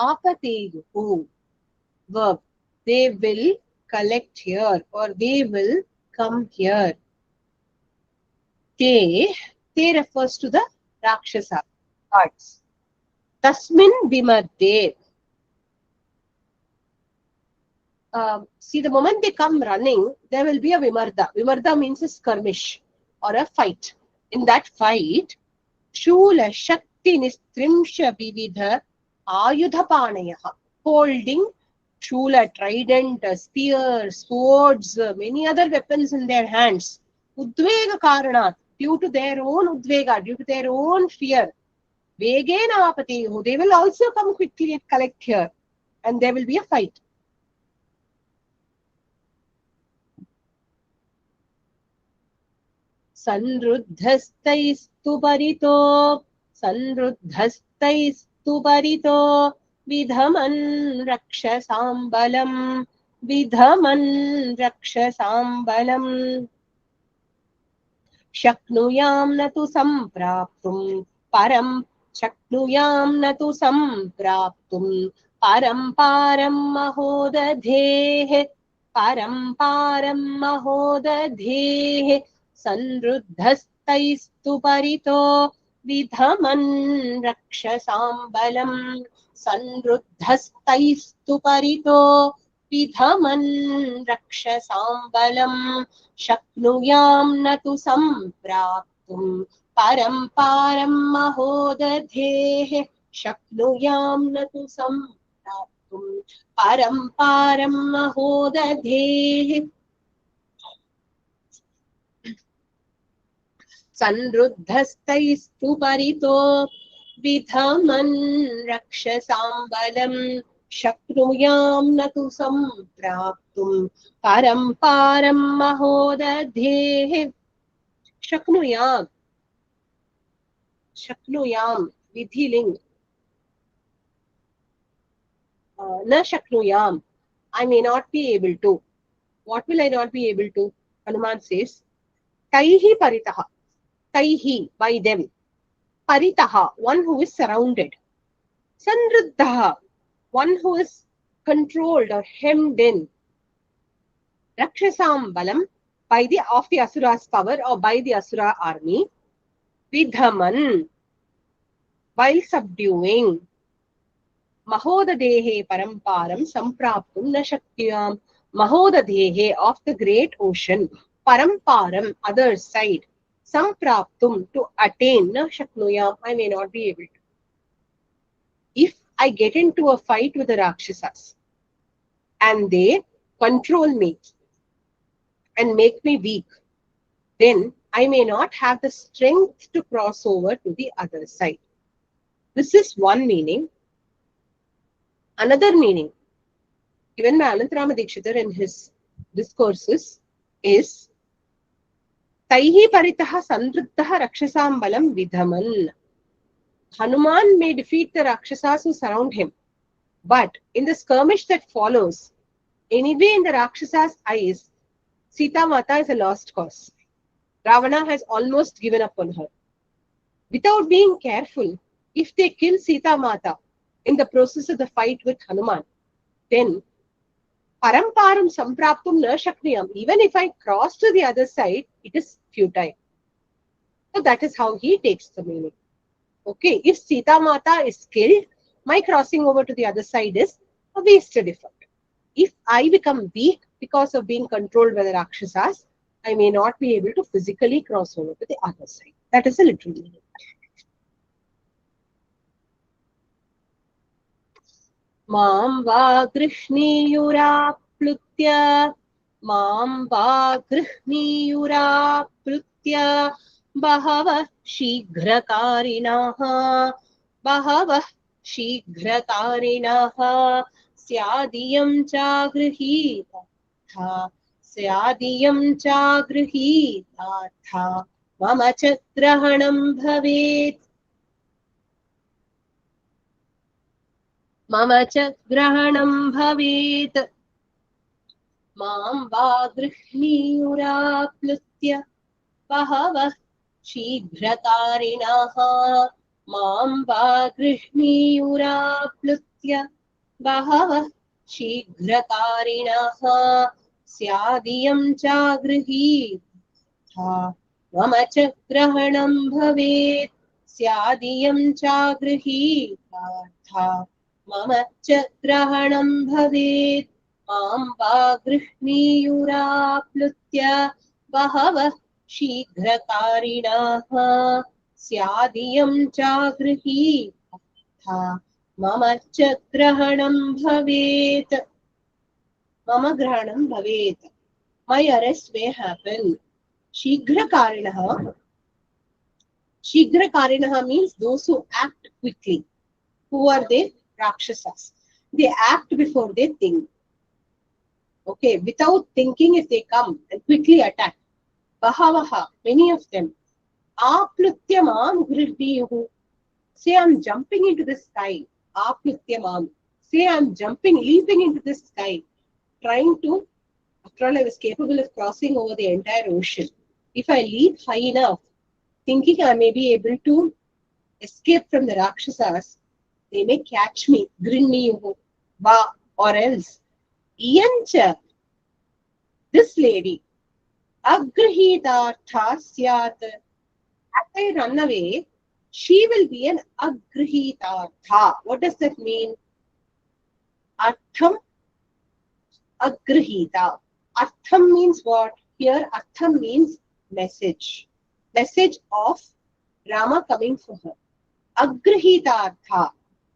आपतेयुः verb. They will collect here or they will come here. Te refers to the Rakshasa gods. Tasmin bimarde. See, the moment they come running, there will be a vimarda. Vimarda means a skirmish or a fight. In that fight, Shula Shakti Nistrimsha Vividha Ayudhapanayah, holding Shula, trident, spear, swords, many other weapons in their hands. Udvega Karanat, due to their own Udvega, due to their own fear. Vegena Apatihu, they will also come quickly and collect here. And there will be a fight. संरुद्धस्तैस्तु परितो विधमन् रक्षसाम्बलम् शक्नुयां न तु सम्प्राप्तुं परं पारं महोदधेः संरुद्धस्तैस्तु परितो विधमन् रक्षसाम्बलम् शक्नुयां न तु सम्प्राप्तुं परं पारं महोदधेः शक्नुयां न तु सम्प्राप्तुं परं पारं महोदधेः संरुद्धस्तैस्तु परितो विधमन् रक्षसाम्बलम् शक्नुयां न तु सम्प्राप्तुं परं पारं महोदधेः शक्नुयां विधिलिङ्ग् न शक्नुयां I may not be able to. What will I not be able to? Hanuman says Taihi paritaha. Taihi, by them. Paritaha, one who is surrounded. Sanruddhaha, one who is controlled or hemmed in. Rakshasam balam, by the of the Asura's power or by the Asura army. Vidhaman, while subduing. Mahodadehe paramparam sampraptum na shaktiyam. Mahodadehe, of the great ocean. Paramparam, other side. Sampraptum, to attain. Na shaknuyam, I may not be able to. If I get into a fight with the Rakshasas and they control me and make me weak, then I may not have the strength to cross over to the other side. This is one meaning. Another meaning given by Anantarama Dikshitar in his discourses is Taihi paritaha sandruddhaha rakshasam balam vidhaman. Hanuman may defeat the Rakshasas who surround him, but in the skirmish that follows, anyway in the Rakshasas' eyes, Sita Mata is a lost cause. Ravana has almost given up on her. Without being careful, if they kill Sita Mata in the process of the fight with Hanuman, then paramparam sampraptum na shakniyam. Even if I cross to the other side, it is futile. So that is how he takes the meaning. Okay, if Sita Mata is killed, my crossing over to the other side is a wasted effort. If I become weak because of being controlled by the Rakshasas, I may not be able to physically cross over to the other side. That is a literal meaning. Mam va grishniyuraplutya. Mam va grishniyuraplutya. Bahava shighrakarinaha. Bahava shighrakarinaha. Syadiyam cha grihita. Syadiyam cha grihita. Mama cha grahanam bhavet. मम च ग्रहणं भवेत् मां वा गृह्णीयुराप्लुत्य बहवः शीघ्रकारिणः मां वा गृह्णीयुराप्लुत्य बहवः शीघ्रकारिणः स्यादियं च गृहीता मम च ग्रहणं भवेत् स्यादियं च गृहीता मम च ग्रहणं भवेत् मां वा गृह्णीयुराप्लुत्य बहवः शीघ्रकारिणः स्यादियं च गृहीता मम च ग्रहणं भवेत् मम ग्रहणं भवेत् my arrest may happen shighrakarinaha means those who act quickly. Who are they? Rakshasas. They act before they think. Okay, without thinking, if they come and quickly attack. Bahavaha, many of them. Aplutyamam gridiyuhu. Say I'm jumping into the sky. Aplutyamam. Say I'm leaping into the sky, trying to, after all, I was capable of crossing over the entire ocean. If I leap high enough, thinking I may be able to escape from the Rakshasas, they may catch me, grin me, ba, or else. Iyancha, this lady, agrihita syat. As I run away, she will be an agrihita. What does that mean? Artham, agrihita. Artham means what? Here, artham means message. Message of Rama coming for her. Agrihita,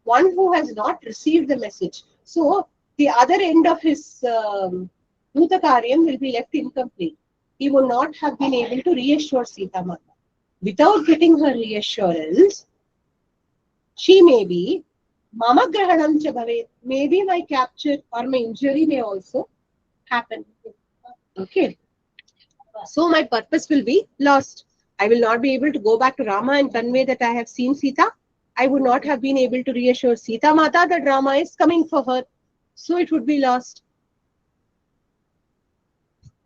one who has not received the message. So, the other end of his Bhutakaryam will be left incomplete. He will not have been able to reassure Sita Mata. Without getting her reassurance, she may be Mama Grahanam cha bhavet. Maybe my capture or my injury may also happen. Okay. So my purpose will be lost. I will not be able to go back to Rama and convey that I have seen Sita. I would not have been able to reassure Sita Mata that Rama is coming for her. So it would be lost.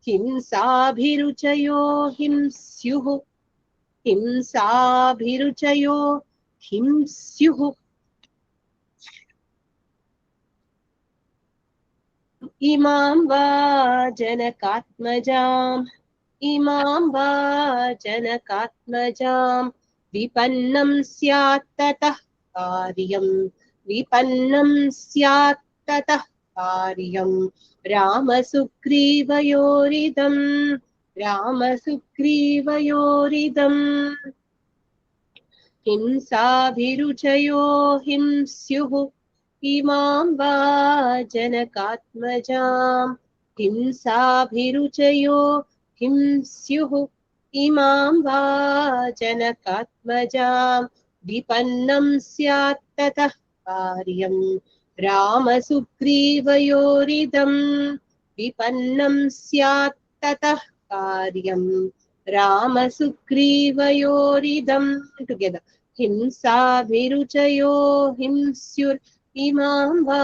Himsabhiruchayo himsyuhu. Himsabhiruchayo himsyuhu. Imam va janakatmajam. Imam va janakatmajam. Vipannam syat tatah karyam. Vipannam syat tatah karyam. Ramasugrivayoridam. Ramasugrivayoridam. Himsabhiruchayo himsyuhu. Imam va janakatmajam. Himsabhiruchayo himsyuhu. Imam va janakatmajam. Vipannam syat tatah karyam. Ramasugrivayoridam. Vipannam syat tatah karyam. Ramasugrivayoridam. Together. Himsabhiruchayo himsyur. Imam va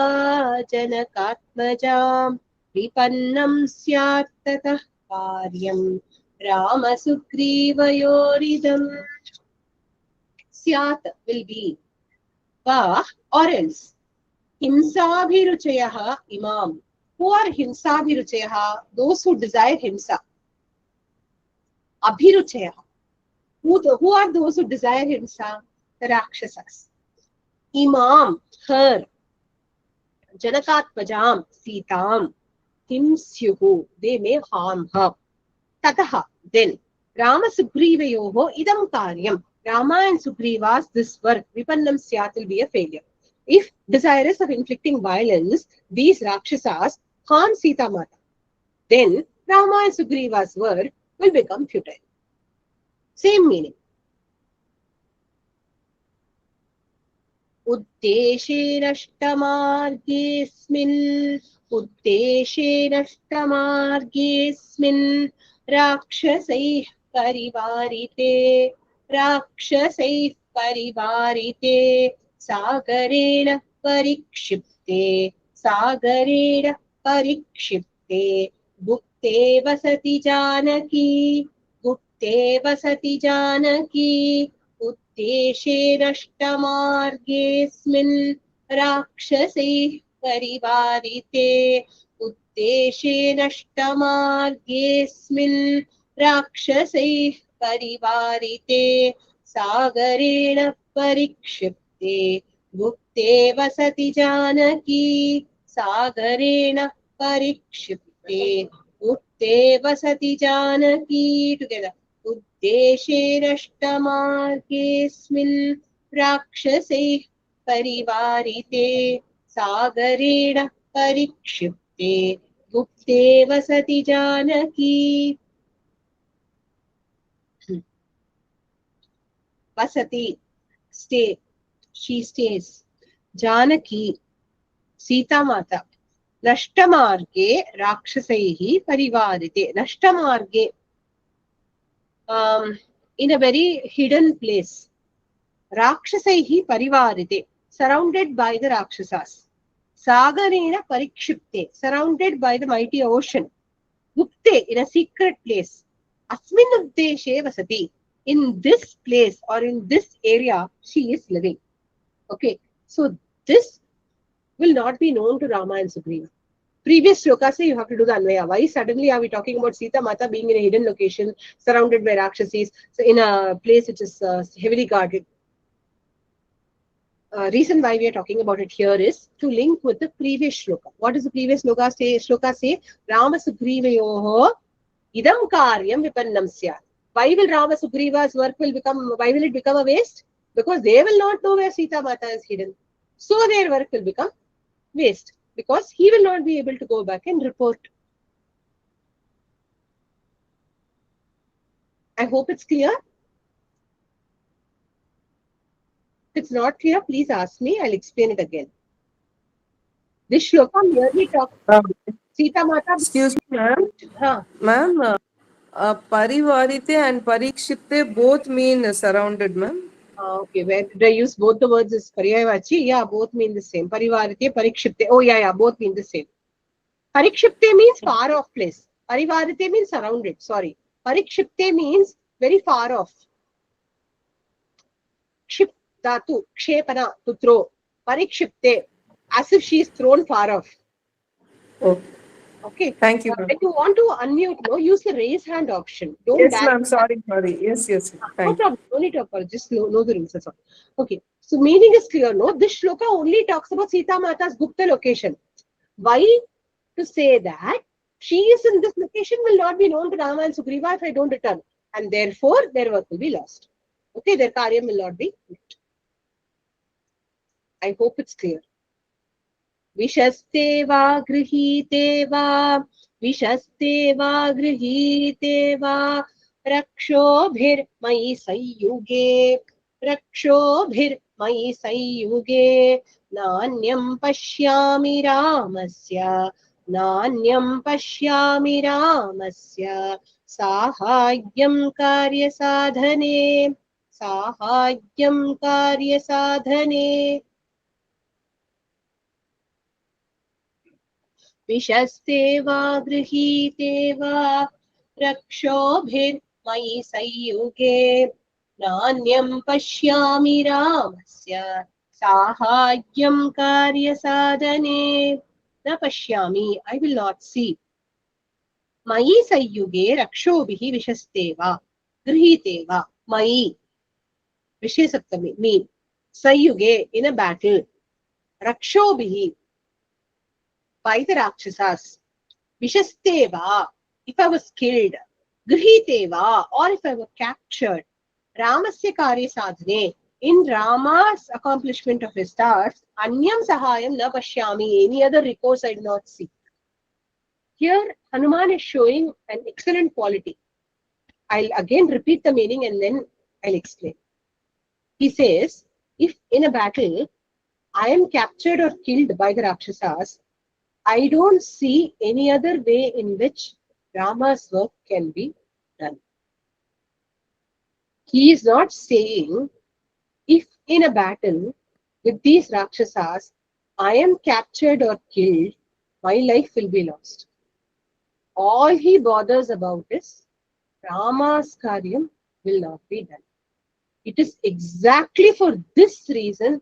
janakatmajam. Vipannam syat tatah karyam. Ramasugrivayoridam. Syat will be va or else. Himsabhiruchayaha imam. Who are himsabhiruchayaha? Those who desire himsa. Abhiruchayaha. Who are those who desire himsa? The Rakshasas. Imam, her. Janakatmajam, Sitam. Himsyuhu, they may harm her. Tataha, then. Rama Sugrivayoho idam karyam. Rama and Sugriva's this work, Vipannam Syat, will be a failure. If desirous of inflicting violence, these Rakshasas harm Sita Mata, then Rama and Sugriva's work will become futile. Same meaning. उद्देशेनष्टमार्गेऽस्मिन् राक्षसैः परिवारिते सागरेण परिक्षिप्ते गुप्ते वसति जानकी उद्देशेनष्टमार्गेऽस्मिन् राक्षसैः परिवारिते सागरेण परिक्षिप्ते गुप्ते वसति Janaki together. उद्देशेनष्टमार्गेऽस्मिन् राक्षसैः परिवारिते सागरेण परिक्षिप्ते गुप्ते वसति Janaki. Vasati, stay, she stays. Janaki, Sita Mata. Nashtamarge Rakshasaihi Parivarite. Nashtamarge, in a very hidden place. Rakshasaihi Parivarite, surrounded by the Rakshasas. Sagarena Parikshipte, surrounded by the mighty ocean. Gupte, in a secret place. Asmin Uddeshe Vasati, in this place or in this area she is living. Okay, so this will not be known to Rama and Sugriva. Previous shlokas say you have to do the Anvaya. Why suddenly are we talking about Sita Mata being in a hidden location, surrounded by Rakshasis, so in a place which is heavily guarded? Reason why we are talking about it here is to link with the previous shloka. What does the previous shloka say? Rama Sugrivayoho idam karyam vipannam syat. Why will Rama Sugriva's work why will it become a waste? Because they will not know where Sita Mata is hidden. So their work will become waste. Because he will not be able to go back and report. I hope it's clear. If it's not clear, please ask me. I'll explain it again. This shloka merely talks about Sita Mata. Excuse me, ma'am. Ma'am, Parivarite and Parikshipte both mean surrounded, ma'am. Okay, where did I use both the words is Paryayavachi? Yeah, both mean the same. Parivarite, Parikshipte. Oh, yeah, both mean the same. Parikshipte means far off place. Parivarite means surrounded. Sorry. Parikshipte means very far off. Kship dhatu, kshepana, to throw. Parikshipte, as if she is thrown far off. Okay. Thank you, ma'am. When you want to unmute, use the raise hand option. Don't yes, ma'am. Sorry. Yes. No problem. No need to apologize. Just know the rules. That's all. Okay. So meaning is clear, no? This shloka only talks about Sita Mata's Gupta location. Why? To say that she is in this location will not be known to Rama and Sugriva if I don't return. And therefore, their work will be lost. Okay, their karyam will not be met. I hope it's clear. Vishaste va grihite va rakshobhir mai sayyuge nanyam pashyami ramasya sahagyam karya sadhane Vishaste va grihite va rakshobhir mai sayyuge nanyam pashyami ramasya sahagyam karya sadhane. Na pashyami, I will not see. Mai sayyuge rakshobhihi vishaste va grihite va mai vishesaptami mean sayyuge in a battle rakshobhihi by the Rakshasas. Vishasteva, if I was killed. Grihiteva, or if I were captured. Ramasya karya sadhane, in Rama's accomplishment of his tasks, Anyam Sahayam na pashyami, any other recourse I do not see. Here, Hanuman is showing an excellent quality. I'll again repeat the meaning and then I'll explain. He says, if in a battle I am captured or killed by the Rakshasas, I don't see any other way in which Rama's work can be done. He is not saying, if in a battle with these Rakshasas, I am captured or killed, my life will be lost. All he bothers about is Rama's karyam will not be done. It is exactly for this reason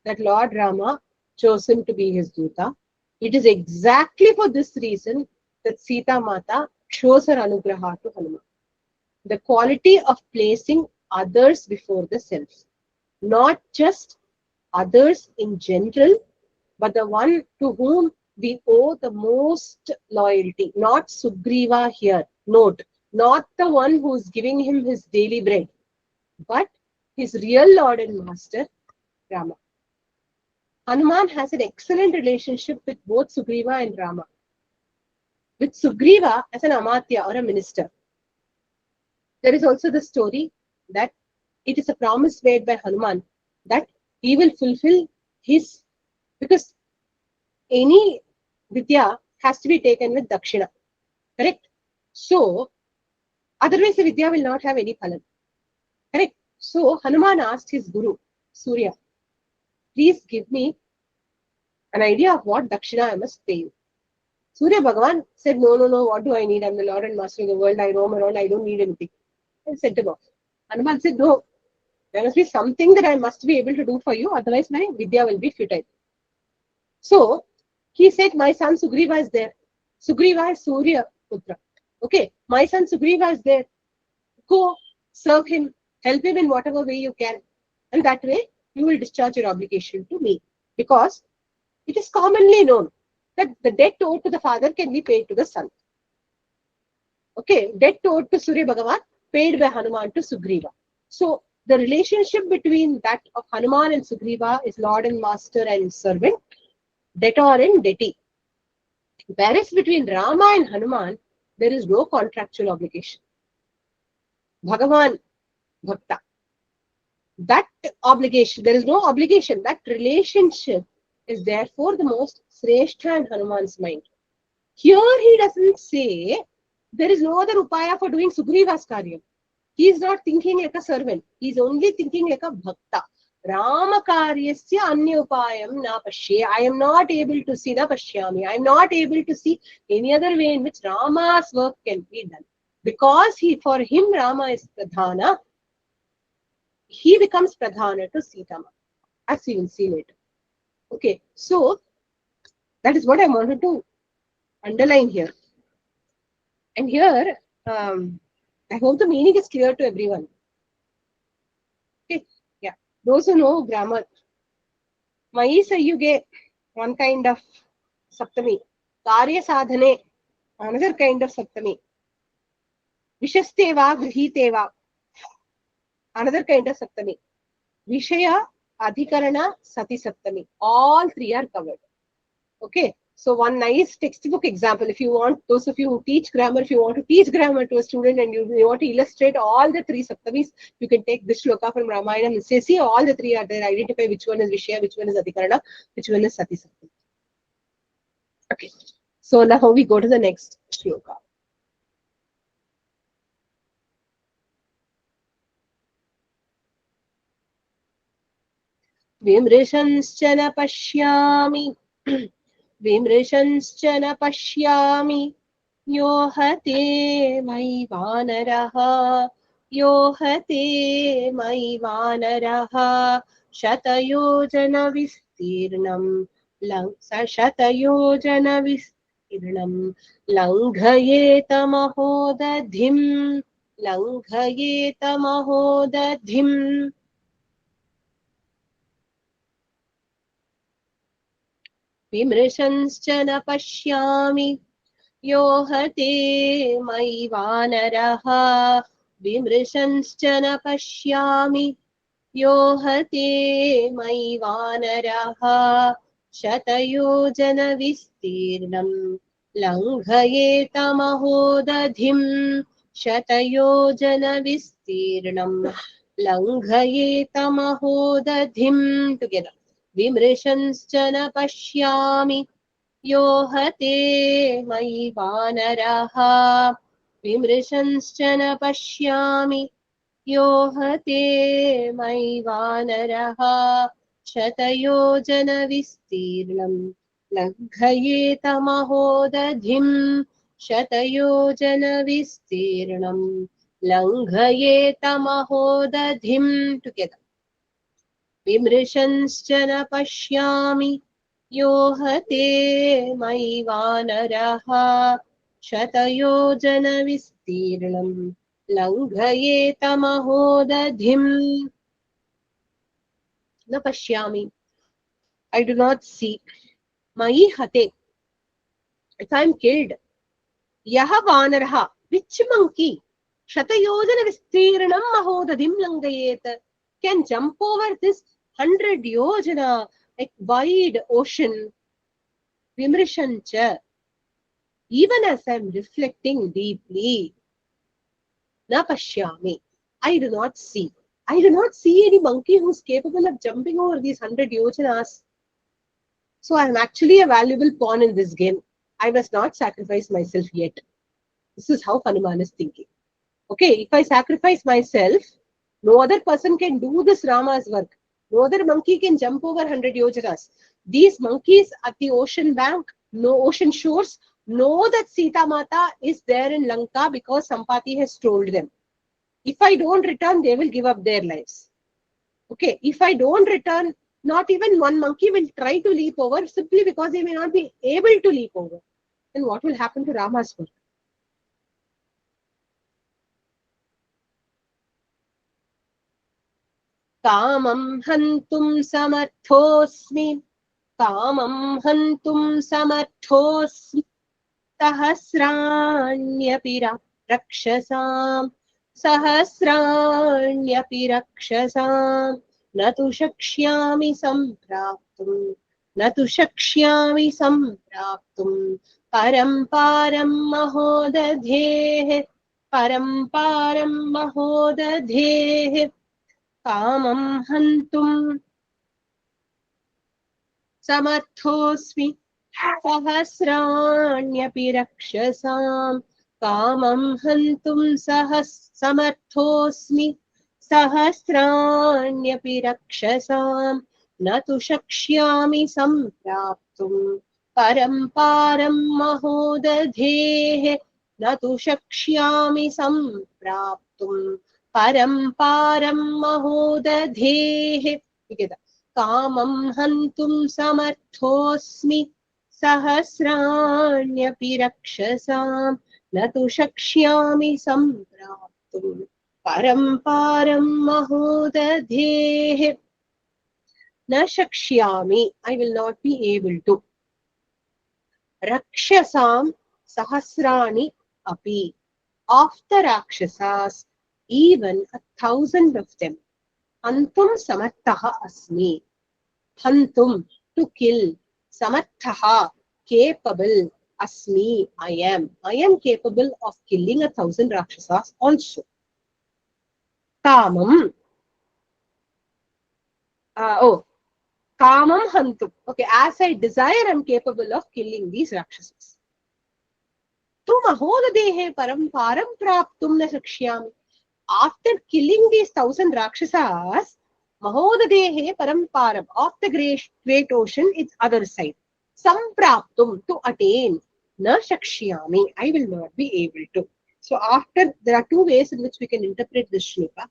that Lord Rama chose him to be his Duta. It is exactly for this reason that Sita Mata shows her anugraha to Hanuman. The quality of placing others before the self. Not just others in general, but the one to whom we owe the most loyalty. Not Sugriva here. Note, not the one who is giving him his daily bread, but his real Lord and Master, Rama. Hanuman has an excellent relationship with both Sugriva and Rama. With Sugriva as an Amatya or a minister. There is also the story that it is a promise made by Hanuman that he will fulfill his, because any Vidya has to be taken with Dakshina. Correct? So, otherwise the Vidya will not have any phalan. Correct? So, Hanuman asked his Guru, Surya, please give me an idea of what Dakshina I must pay you. Surya Bhagavan said, no, what do I need? I'm the Lord and Master of the world. I roam around. I don't need anything. And sent him off. Hanuman said, no, there must be something that I must be able to do for you. Otherwise, my Vidya will be futile. So, he said, my son Sugriva is there. Sugriva is Surya Putra. Okay, my son Sugriva is there. Go, serve him, help him in whatever way you can. And that way, you will discharge your obligation to me. Because it is commonly known that the debt owed to the father can be paid to the son. Okay, debt owed to Surya Bhagavan, paid by Hanuman to Sugriva. So, the relationship between that of Hanuman and Sugriva is Lord and Master and servant, debtor and dettee. Whereas between Rama and Hanuman, there is no contractual obligation. Bhagavan, Bhakta. That obligation, there is no obligation. That relationship is therefore the most Sreshta in Hanuman's mind. Here he doesn't say there is no other upaya for doing Sugriva's karyam. He is not thinking like a servant. He is only thinking like a bhakta. Rama karyasya anya upayam na pashye. I am not able to see the pashyami. I am not able to see any other way in which Rama's work can be done. Because for him Rama is pradhana, he becomes pradhana to Sita, as we will see later. Okay, so that is what I wanted to underline here. And here, I hope the meaning is clear to everyone. Okay, yeah. Those who know grammar, Mayi Sayuge, one kind of Saptami. Karya Sadhane, another kind of Saptami. Vishasteva, Grihiteva, another kind of Saptami. Vishaya, Adhikarana, Sati Saptami. All three are covered. Okay. So one nice textbook example, if you want, those of you who teach grammar, if you want to teach grammar to a student and you want to illustrate all the three Saptamis, you can take this shloka from Ramayana and say, see, all the three are there. Identify which one is Vishaya, which one is Adhikarana, which one is Sati Saptami. Okay. So now we go to the next shloka. Vimrishanscha na pashyami. Vimrishanscha na pashyami. Yohate mai vanaraha. Yohate mai vanaraha. Shatayojana vistirnam. Shatayojana vistirnam. Langhayeta mahodadhim. Langhayeta mahodadhim. Vimrishanscha na pashyami. Yohate mai vanaraha. Vimrishanscha na pashyami. यो हते मयि वानरः शतयोजनविस्तीर्णं लङ्घयेत महोदधिं शतयोजनविस्तीर्णं लङ्घयेत महोदधिं together विमृशंश्च न पश्यामि यो हते मयि वानरः विमृशंश्च न पश्यामि यो हते मयि वानरः शतयोजनविस्तीर्णं लङ्घयेत महोदधिं शतयोजनविस्तीर्णं लङ्घयेत महोदधिं टुगेदर विमृशंश्च न पश्यामि यो हते मयि वानरः शतयोजनविस्तीर्णं लङ्घयेत महोदधिं न पश्यामि. I do not see. Mayi hate. If I am killed. Yaha vanaraha. Which monkey? Shatayojana vistirnam mahodadhim langayet. Can jump over this 100 yojana, like wide ocean. Vimrishancha. Even as I am reflecting deeply. Na pashyami. I do not see. I do not see any monkey who is capable of jumping over these 100 yojanas. So I am actually a valuable pawn in this game. I must not sacrifice myself yet. This is how Hanuman is thinking. Okay, if I sacrifice myself, no other person can do this Rama's work. No other monkey can jump over 100 yojanas. These monkeys at the ocean bank, no ocean shores, know that Sita Mata is there in Lanka because Sampati has told them. If I don't return, they will give up their lives. Okay, if I don't return, not even one monkey will try to leap over simply because they may not be able to leap over. Then what will happen to Rama's work? Kamam hantum samarthosmi. Kamam hantum samarthosmi. Sahasranyapi rakshasam. Sahasranyapi rakshasam. न तु शक्ष्यामि सम्प्राप्तुं न तु शक्ष्यामि सम्प्राप्तुं परं पारं महोदधेः परं पारं महोदधेः कामं हन्तुं समर्थोऽस्मि सहस्राण्यपि रक्षसां कामं हन्तुं समर्थोऽस्मि सहस्राण्यपि रक्षसां न तु शक्ष्यामि सम्प्राप्तुं परं पारं महोदधेः न तु शक्ष्यामि सम्प्राप्तुं परं पारं महोदधेः कामं हन्तुं समर्थोऽस्मि सहस्राण्यपि रक्षसां न तु शक्ष्यामि सम्प्राप्तुं परं पारं महोदधेः न शक्ष्यामि. I will not be able to. Rakshasam sahasrani api. Of the Rakshasas, even 1,000 of them. Hantum samarthaha asmi. Hantum, to kill. Samarthaha, capable. Asmi, I am. I am capable of killing 1,000 Rakshasas also. Kamam. Kamam hantum. Okay, as I desire, I am capable of killing these Rakshasas. Tu mahodadehe param param praptum na shakshyami. After killing these 1,000 Rakshasas, mahodadehe param param, of the great ocean, its other side. Sampraptum, to attain. Na shakshyami, I will not be able to. So after, there are two ways in which we can interpret this shloka.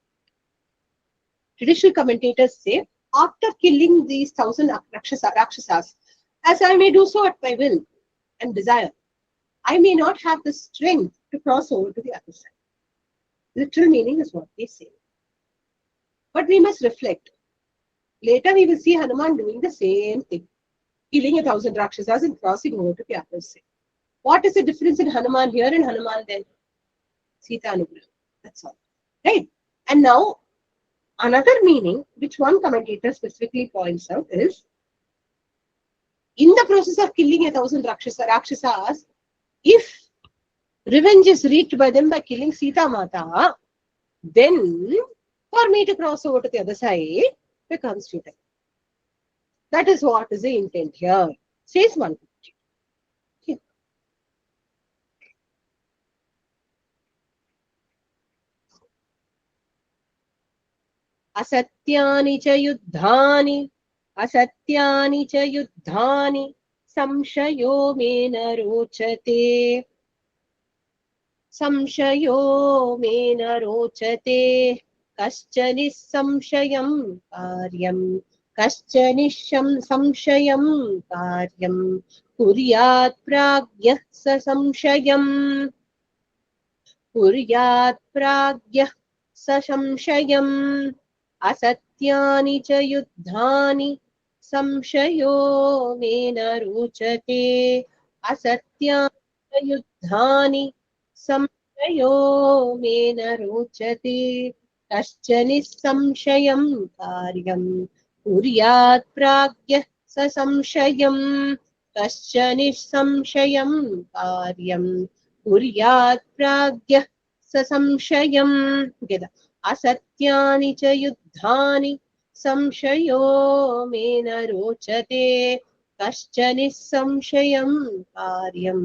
Traditional commentators say, after killing these 1,000 Rakshasas, as I may do so at my will and desire, I may not have the strength to cross over to the other side. Literal meaning is what they say. But we must reflect. Later we will see Hanuman doing the same thing, killing 1,000 Rakshasas and crossing over to the other side. What is the difference in Hanuman here and Hanuman there? Sita Anugraha. That's all. Right? And now, Another meaning, which one commentator specifically points out, is in the process of killing 1,000 Rakshasas, if revenge is wreaked by them by killing Sita Mata, then for me to cross over to the other side becomes futile. That is what is the intent here, says one. असत्यानि च युद्धानि संशयो मे न रोचते कश्चनिस्संशयं संशयं कार्यं कुर्यात् प्राज्ञः स संशयम् असत्यानि च युद्धानि संशयो मे न रोचते संशयो मे न रोचते कश्चनिस्संशयं कार्यं कुर्यात् प्राज्ञः स संशयम् कश्चनिस्संशयं कार्यं कुर्यात् प्राज्ञः स संशयम् together. असत्यानि च युद्धानि संशयो मे न रोचते कश्चनिस्संशयं कार्यं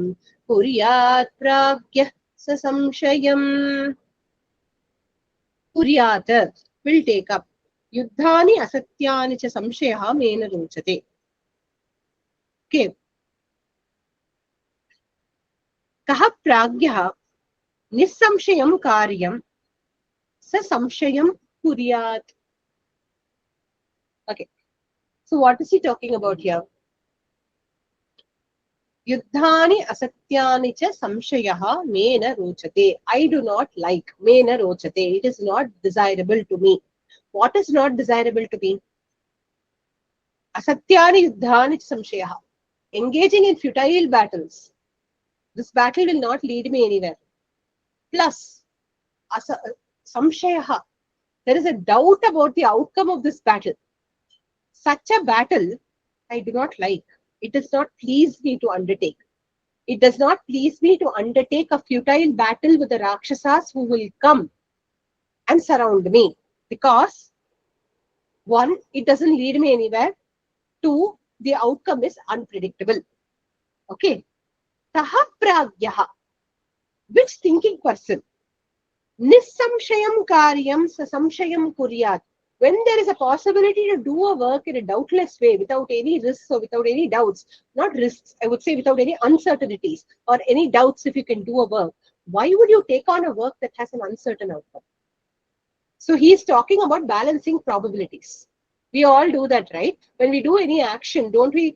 कुर्यात् प्राज्ञः स संशयम् कुर्यात् will take up युद्धानि असत्यानि च संशयः मे न रोचते. Okay. कः प्राज्ञः निस्संशयं कार्यं स संशयं कुर्यात्. Okay. So what is he talking about here? युद्धानि असत्यानि च संशयः मे न रोचते. I do not like. मे न रोचते. It is not desirable to me. What is not desirable to me? Asatyani yuddhani च संशयः. Engaging in futile battles. This battle will not lead me anywhere. Plus, samshayah. There is a doubt about the outcome of this battle. Such a battle, I do not like. It does not please me to undertake. It does not please me to undertake a futile battle with the Rakshasas who will come and surround me. Because, one, it doesn't lead me anywhere. Two, the outcome is unpredictable. Okay. Taha pragyaha. Which thinking person? Nissamshayam karyam sasamshayam kuryat. When there is a possibility to do a work in a doubtless way, without any risks or without any doubts, not risks, I would say without any uncertainties or any doubts if you can do a work, why would you take on a work that has an uncertain outcome? So he is talking about balancing probabilities. We all do that, right? When we do any action, don't we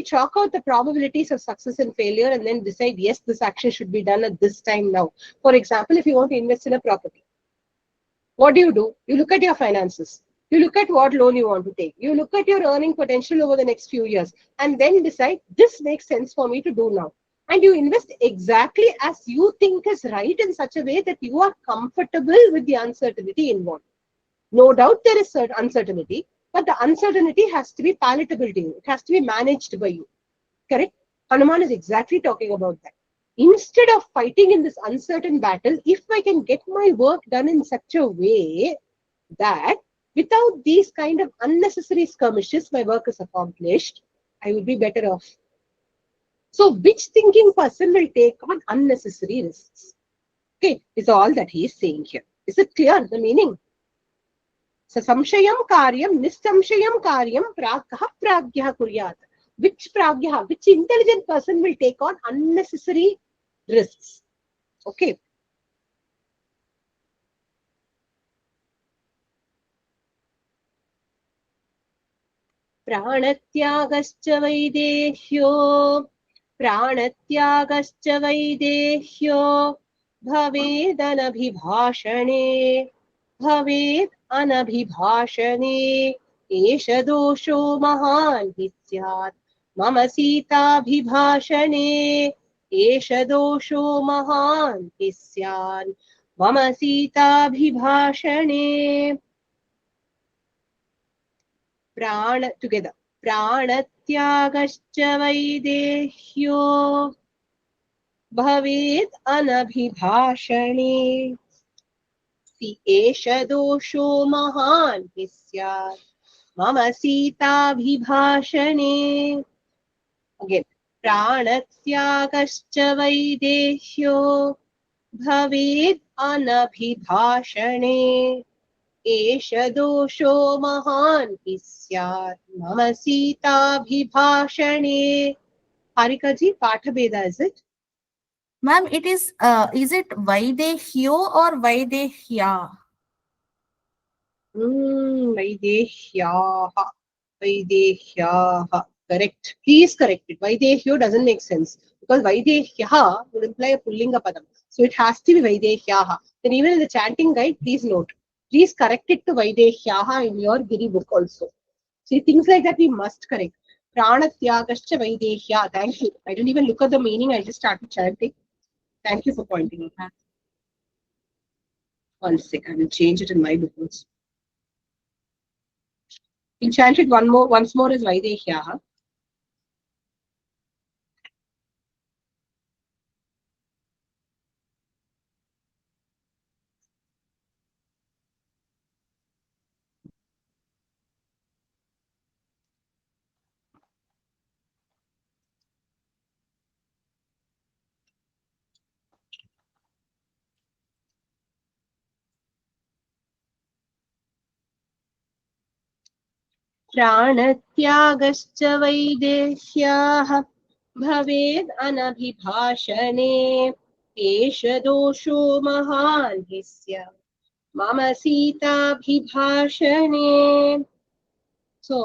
chalk out the probabilities of success and failure and then decide, yes, this action should be done at this time now. For example, if you want to invest in a property, what do? You look at your finances. You look at what loan you want to take. You look at your earning potential over the next few years and then decide, this makes sense for me to do now. And you invest exactly as you think is right in such a way that you are comfortable with the uncertainty involved. No doubt there is uncertainty, but the uncertainty has to be palatable to you. It has to be managed by you. Correct? Hanuman is exactly talking about that. Instead of fighting in this uncertain battle, if I can get my work done in such a way that without these kind of unnecessary skirmishes, my work is accomplished, I will be better off. So which thinking person will take on unnecessary risks? Okay, is all that he is saying here. Is it clear, the meaning? So samshayam karyam nissamshayam karyam kaha pragyah kuryat. Which pragyah, which intelligent person will take on unnecessary risks? Okay. Pranatyagascha vaidehyo bhaved anabhibhashane esha dosho mahan hisyat mama sita bhibhashane esha dosho mahan hisyat mama sita bhibhashane. Prana together. Pranatyagashcha vaidehyo bhavet anabhibhashane. Si esha dosho mahan hisyat mama sita bhibhashane. Again. Pranatyagashcha vaidehyo bhavet anabhibhashane. एष दोषो महान् हि स्यात् मम सीताभिभाषणे. Harika ji, Pathabeda, is it? Ma'am, it is it Vaidehyo or Vaidehya? Vaidehyaha. Vaidehyaha. Correct. Please correct it. Vaidehyo doesn't make sense because Vaidehyaha would imply a Pullinga Padam. So it has to be Vaidehyaha. Then even in the chanting guide, please note. Please correct it to Vaidehyaha in your Giri book also. See, things like that we must correct. Pranatyagashcha Vaidehya. Thank you. I didn't even look at the meaning. I just started chanting. Thank you for pointing out. One second. I will change it in my book also. We'll chant it once more as Vaidehyaha. प्राणत्यागश्च वैदेह्याः भवेद् अनभिभाषणे एष दोषो महान् हि स्यात् मम सीताभिभाषणे. So,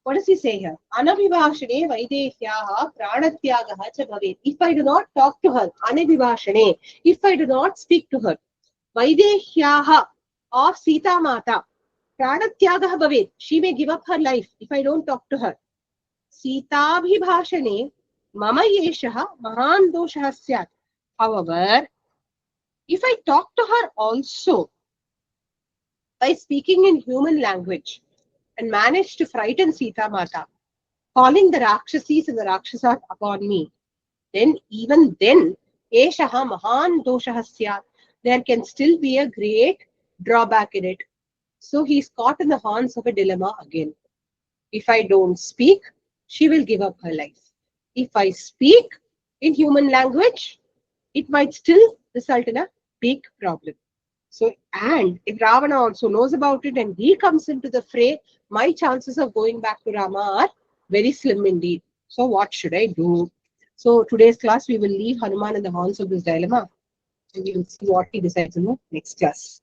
what does he say here? Anabhibhashane vaidehyaha pranatyagaha cha bhavet. If I do not talk to her, anabhibhashane, if I do not speak to her, vaidehyaha of Sita Mata, pranatyagaha bhavet. She may give up her life if I don't talk to her. Sitabhibhashane mama yeshaha mahan doshah syat. However, if I talk to her also by speaking in human language and manage to frighten Sita Mata, calling the Rakshasis and the Rakshasas upon me, then even then, Eshaha Mahan Doshah Syat, there can still be a great drawback in it. So he's caught in the horns of a dilemma again. If I don't speak, she will give up her life. If I speak in human language, it might still result in a big problem. So, and if Ravana also knows about it and he comes into the fray, my chances of going back to Rama are very slim indeed. So, what should I do? So, today's class, we will leave Hanuman in the horns of this dilemma and we will see what he decides in the next class.